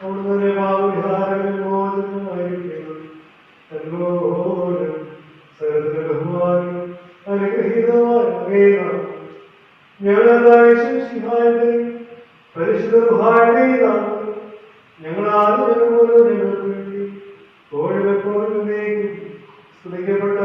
അവിടുന്ന് ഭാവവിഹാരങ്ങളിൽ മോചനമായിരിക്കണം എന്നോട് സകലത്തിന്റെ ബഹുമാനം അനുഗ്രഹീതമായ ഞങ്ങളായ ശിഹായുടെ പരിശുദ്ധ ഗുഹായുടെ ഞങ്ങൾ ആദ്യം ഞങ്ങൾക്ക് വേണ്ടി കോഴിവെപ്പോഴും സ്തുതിക്കപ്പെട്ട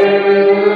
Hallelujah.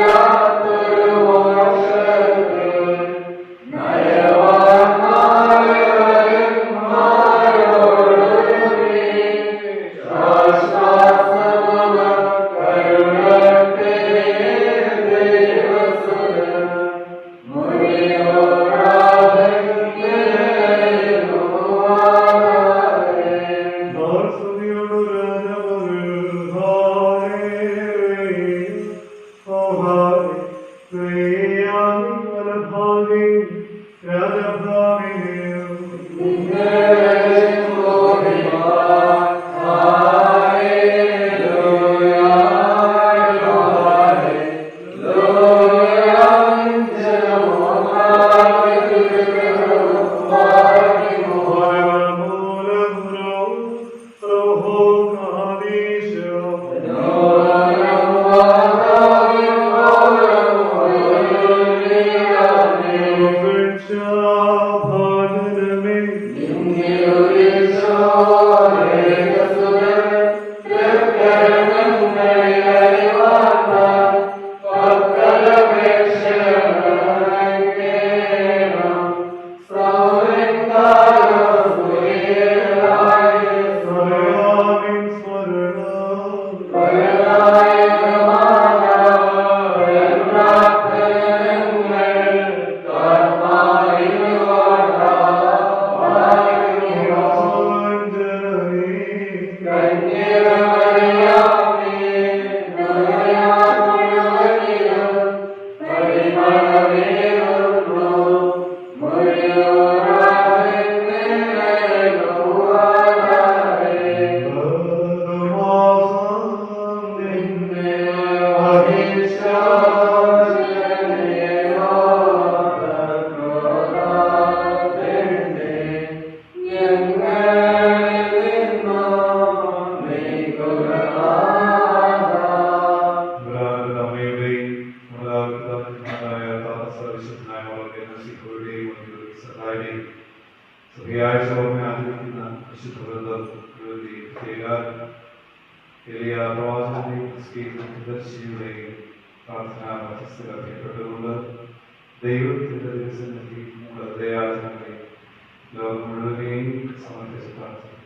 ദൈവത്തിന്റെ ദിവസത്തിൽ ഹൃദയാചരണങ്ങളെ ലോകം മുഴുവനെയും സമർപ്പിച്ച് പ്രാർത്ഥിക്കുന്നു.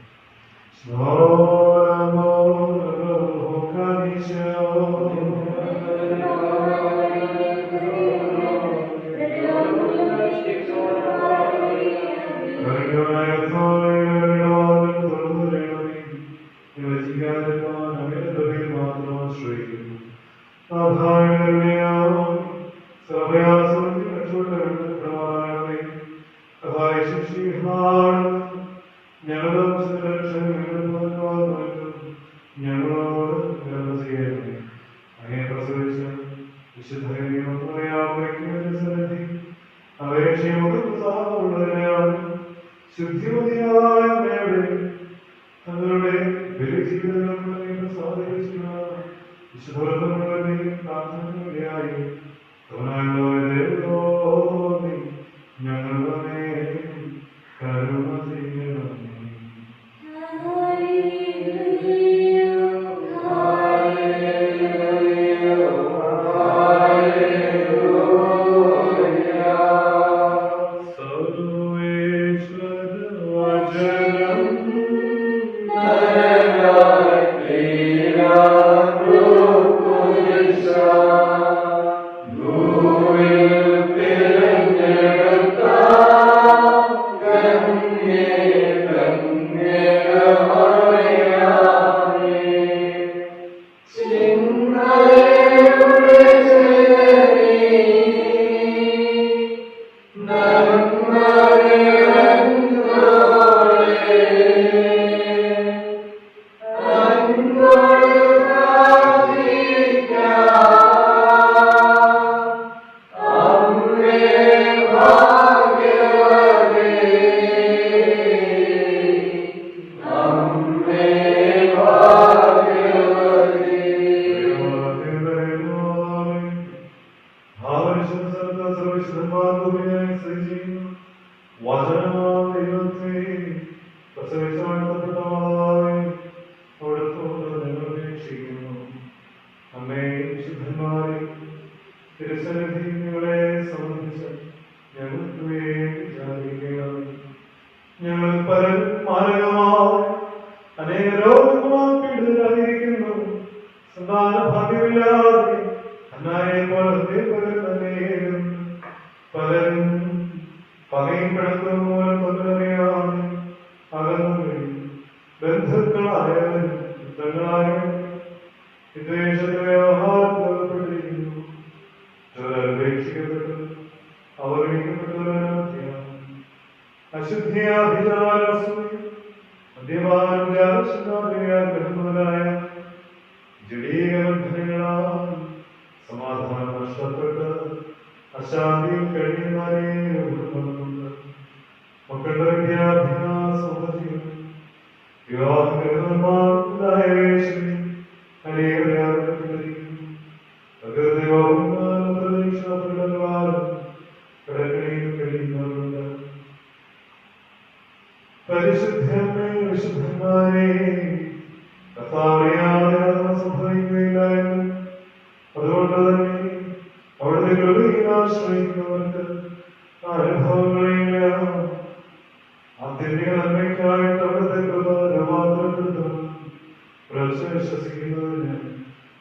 വിശ്വസിക്കുന്നതിന്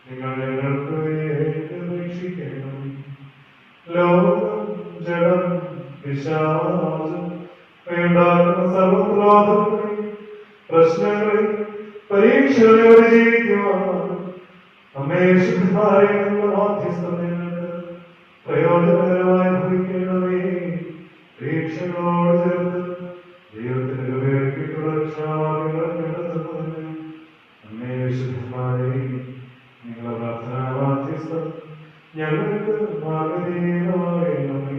നിങ്ങൾ വിശുദ്ധന്മാരിൽ നിന്നുള്ള മാധ്യസ്ഥം ഞങ്ങൾക്ക് പ്രയോജനകരമായി ഭവിക്കണമേ. പരീക്ഷകളോട് ചേർത്ത് ദൈവത്തിന്റെ കൃപയ്ക്കുള്ള രക്ഷാമാർഗ്ഗങ്ങൾ കണ്ടെത്തുന്നതിന് നമ്മെ വിശുദ്ധന്മാരെ നിങ്ങളുടെ പ്രാർത്ഥനാ മാധ്യസ്ഥം ഞങ്ങൾക്ക് മാർഗദീപമാകണമേ.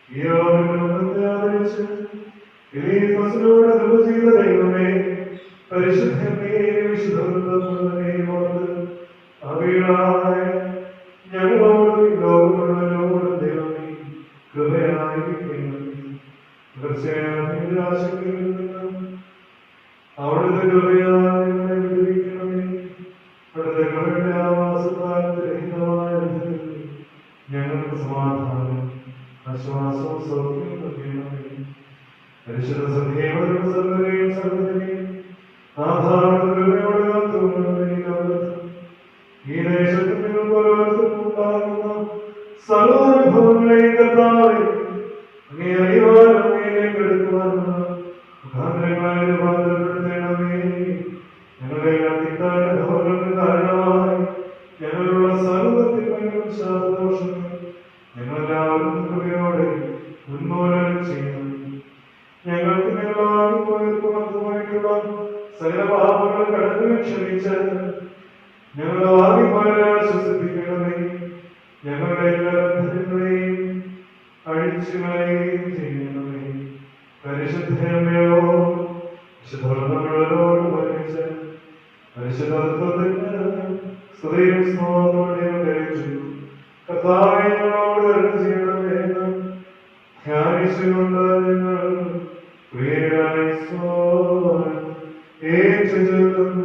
ഈ യോഗത്തെ ആദരിച്ച് ഫിലിപ്പോസിനോട് കൃപ ചെയ്ത ദൈവമേ, പരിശുദ്ധമേ, വിശുദ്ധമേ ഓർത്ത് അവയിലായ ഞങ്ങളോട് ലോകമുള്ളവരോട് ദൈവമേ കൃപയായിരിക്കുന്നു. തീർച്ചയായും ആശങ്കയിൽ നിന്നും അവിടുത്തെ കൃപയാൽ ഞങ്ങളെ വിടുവിക്കണമേ. അവിടുത്തെ കൃപയുടെ ആവാസത്താൽ രഹിതമായ ഞങ്ങൾക്ക് സമാധാനം, ആശ്വാസവും സൗഖ്യവും നൽകണമേ. പരിശുദ്ധ സഭയോടും സർവ്വരെയും സർവ്വതിനെയും നാഥാവിന്റെ കൃപയോടെ കാത്തുകൊള്ളണമേ. ഈ ദേശത്ത് നിങ്ങൾ ഓരോരുത്തർക്കും ഉണ്ടാകുന്ന സർവ്വാനുഭവങ്ങളെയും കർത്താവേ അങ്ങേ അറിയുവാനും അങ്ങയിലേക്ക് എടുക്കുവാനുള്ള മുഖാന്തരങ്ങളെ രൂപാന്തരപ്പെടുത്തണമേ. ഞങ്ങളുടെ തിന്താനുഭവങ്ങൾക്ക് കാരണമായി ഞങ്ങളുള്ള സർവ്വത്തിന്മേലും ശാപദോഷങ്ങൾ ഞങ്ങളെല്ലാവരും കൃപയോടെ ഉന്മൂലനം ചെയ്യുന്നു. ഞങ്ങൾക്ക് ഞങ്ങളായിട്ടുള്ള സകല പാപങ്ങളും കടന്നു ക്ഷമിച്ച് ഞങ്ങളുടെ വാങ്ങിപ്പോയവരെ ആശ്വസിപ്പിക്കണമേ. ഞങ്ങളുടെ എല്ലാ ബന്ധങ്ങളെയും അഴിച്ചുകളയുകയും ചെയ്യണമേ. പരിശുദ്ധമയോ വിശുദ്ധോട് വഹിച്ച് പരിശുദ്ധത്വത്തിന് സ്തുതിയും സ്നേഹത്തോടെയും കഴിച്ചു കർത്താവേ ഞങ്ങളോട് കരുണ ചെയ്യണമെന്ന് ധ്യാനിച്ചുകൊണ്ട് ഞങ്ങൾ പ്രിയരായി ഏറ്റുചൊല്ലുന്നു.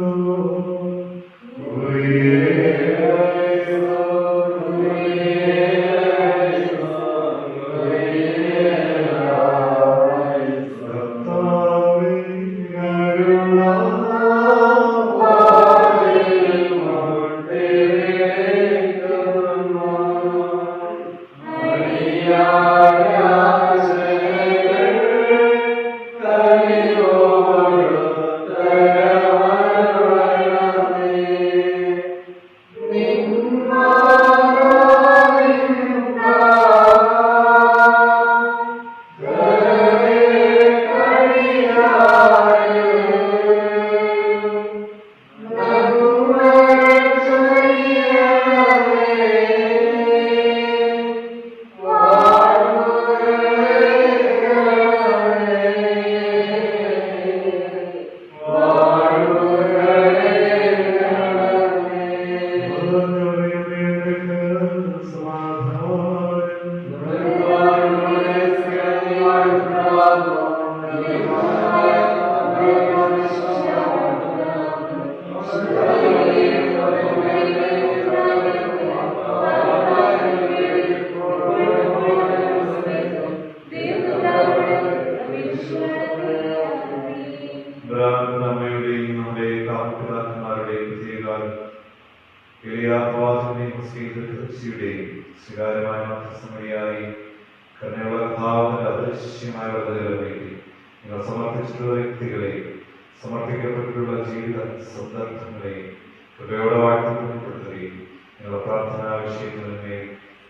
സമർപ്പിക്കപ്പെട്ടിട്ടുള്ള ജീവിത സന്ദർഭങ്ങളെയും കൃപയോടെ വാഴ്ത്തിപ്പെടുത്തുകയും നിങ്ങളുടെ പ്രാർത്ഥനാ വിഷയങ്ങളിലെ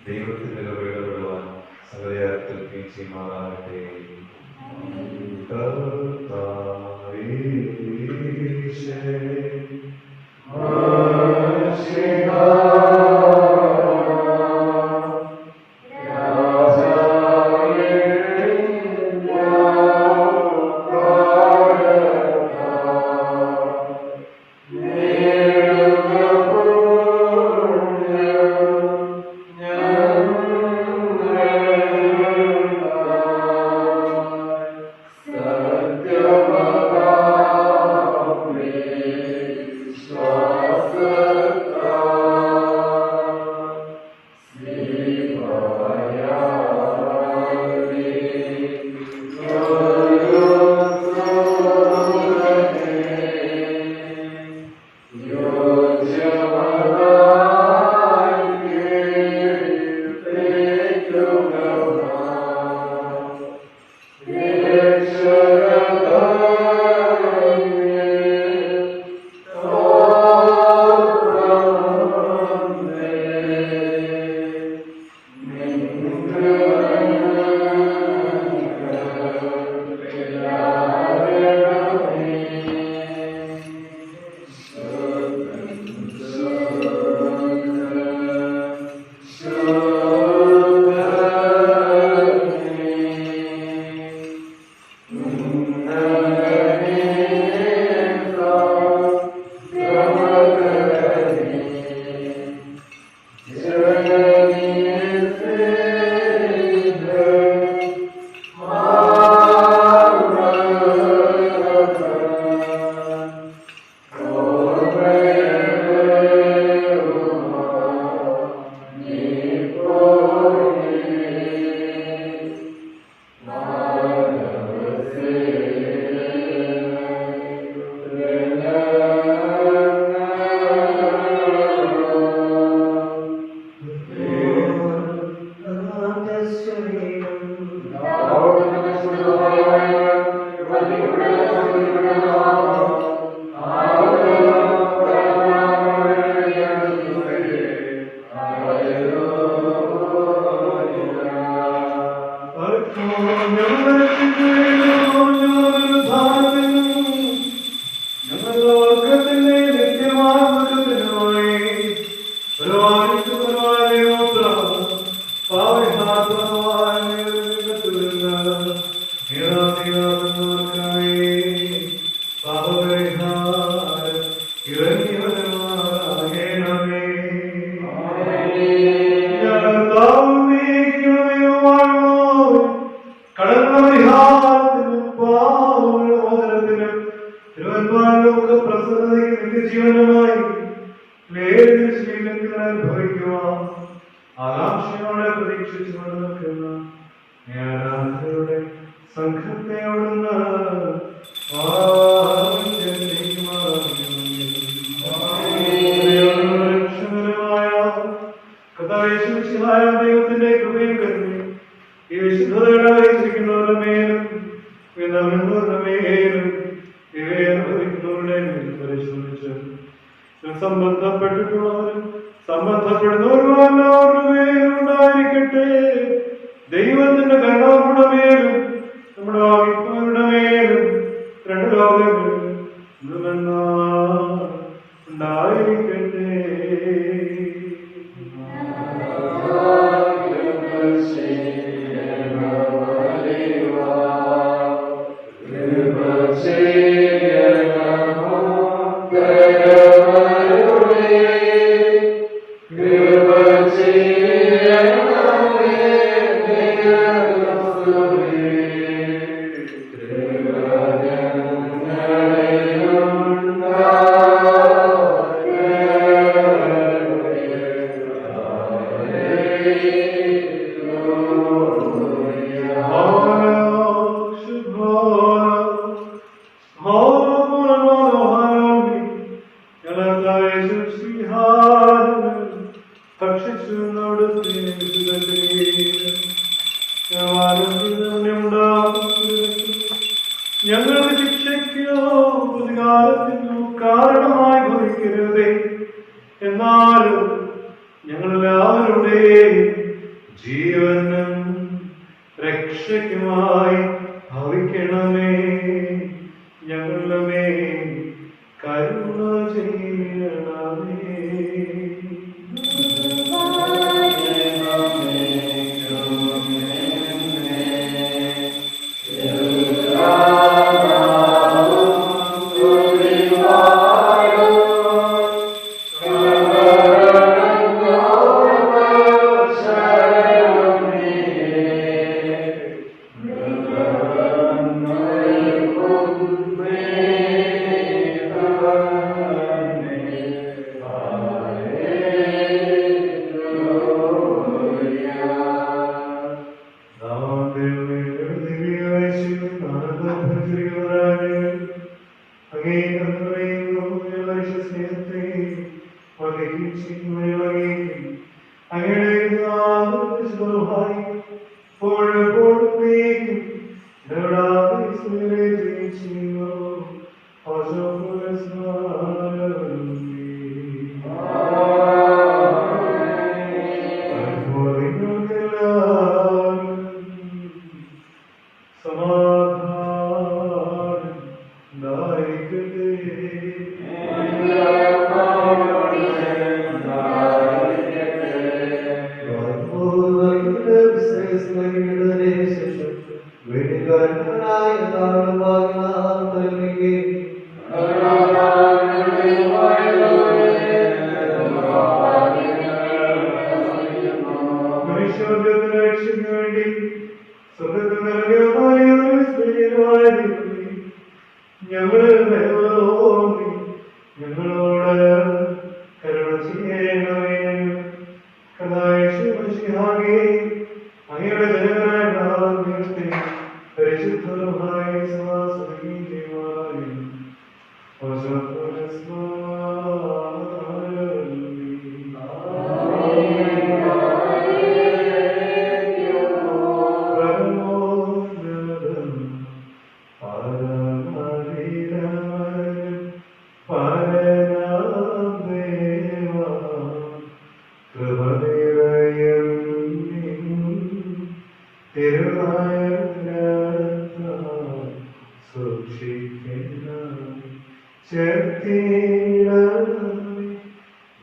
ദൈവത്തിന്റെ കൃപയിടപെടുവാൻ സകലയാൽക്കുകയും ചെയ്യുമാറാകട്ടെ. Oh ജീവനുമായി അനുഭവിക്കുവാൻ ആകാംക്ഷയോടെ പ്രതീക്ഷിച്ചുകൊണ്ട് നിൽക്കുന്ന ഞാനാഥരുടെ സംഘത്തെ അവിടുന്ന് ദൈവത്തിന്റെ കൃപയും കരുണയും ഈ വിശുദ്ധതയുടെ അറിയിച്ചിരിക്കുന്നവരുടെ മേലും വിനമ്രരുടെ മേലും ഇവയെ അനുഭവിക്കുന്നവരുടെ മേലും പരിശോധിച്ച് സംബന്ധപ്പെട്ടിട്ടുള്ളവരും സംബന്ധപ്പെടുന്നവരും എല്ലാവരുടെ മേലും ഉണ്ടായിരിക്കട്ടെ. ദൈവത്തിന്റെ കരുണയുടെ മേലും നമ്മുടെ വാങ്ങിപ്പവരുടെ മേലും രണ്ട് ലോകങ്ങളിലും ഉണ്ടായിരിക്കട്ടെ. ഞങ്ങളുടെ ശിക്ഷയ്ക്കോ പ്രതികാരത്തിനോ കാരണമായി ഭവിക്കരുതേ. എന്നാലും ഞങ്ങളെല്ലാവരുടെയും ജീവനും രക്ഷയ്ക്കുമായി ഭവിക്കണമേ. ഞങ്ങളുടെ മേൽ കരുണ ചെയ്യണമേ.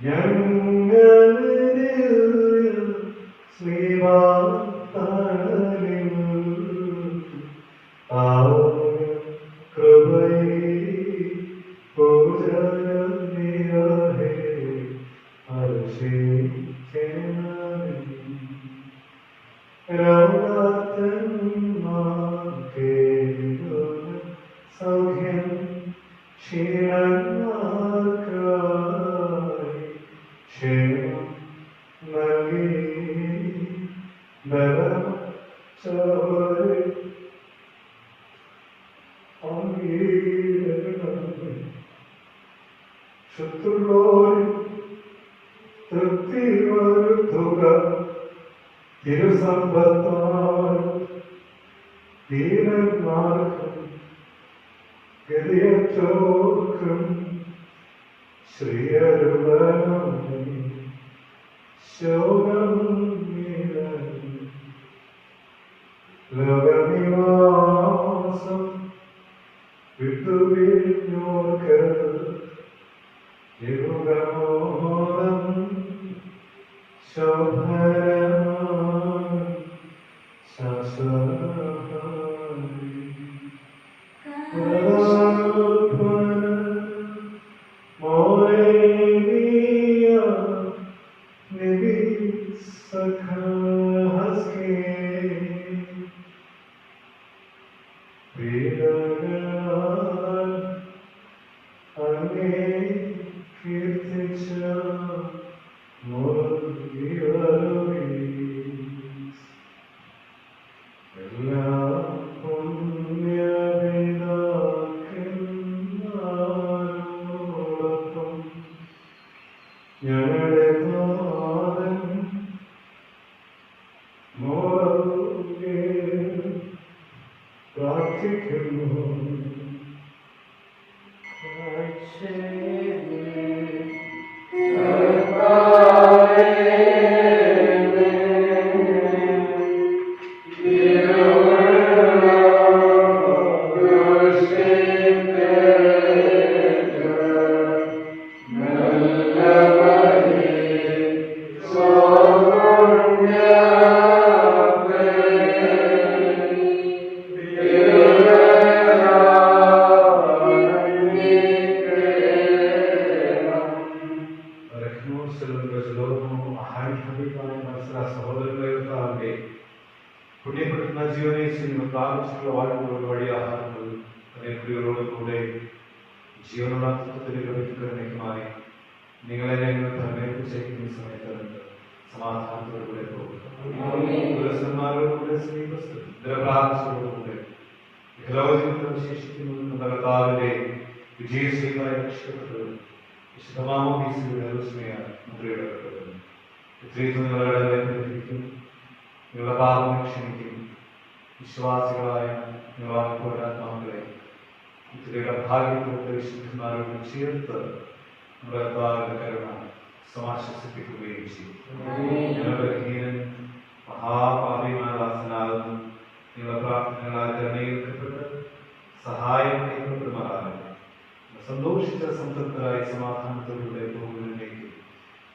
ഞങ്ങൾ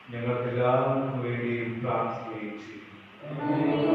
ഞങ്ങൾക്ക് എല്ലാവർക്കും വേണ്ടിയും പ്രാർത്ഥിക്കുകയും ചെയ്യും.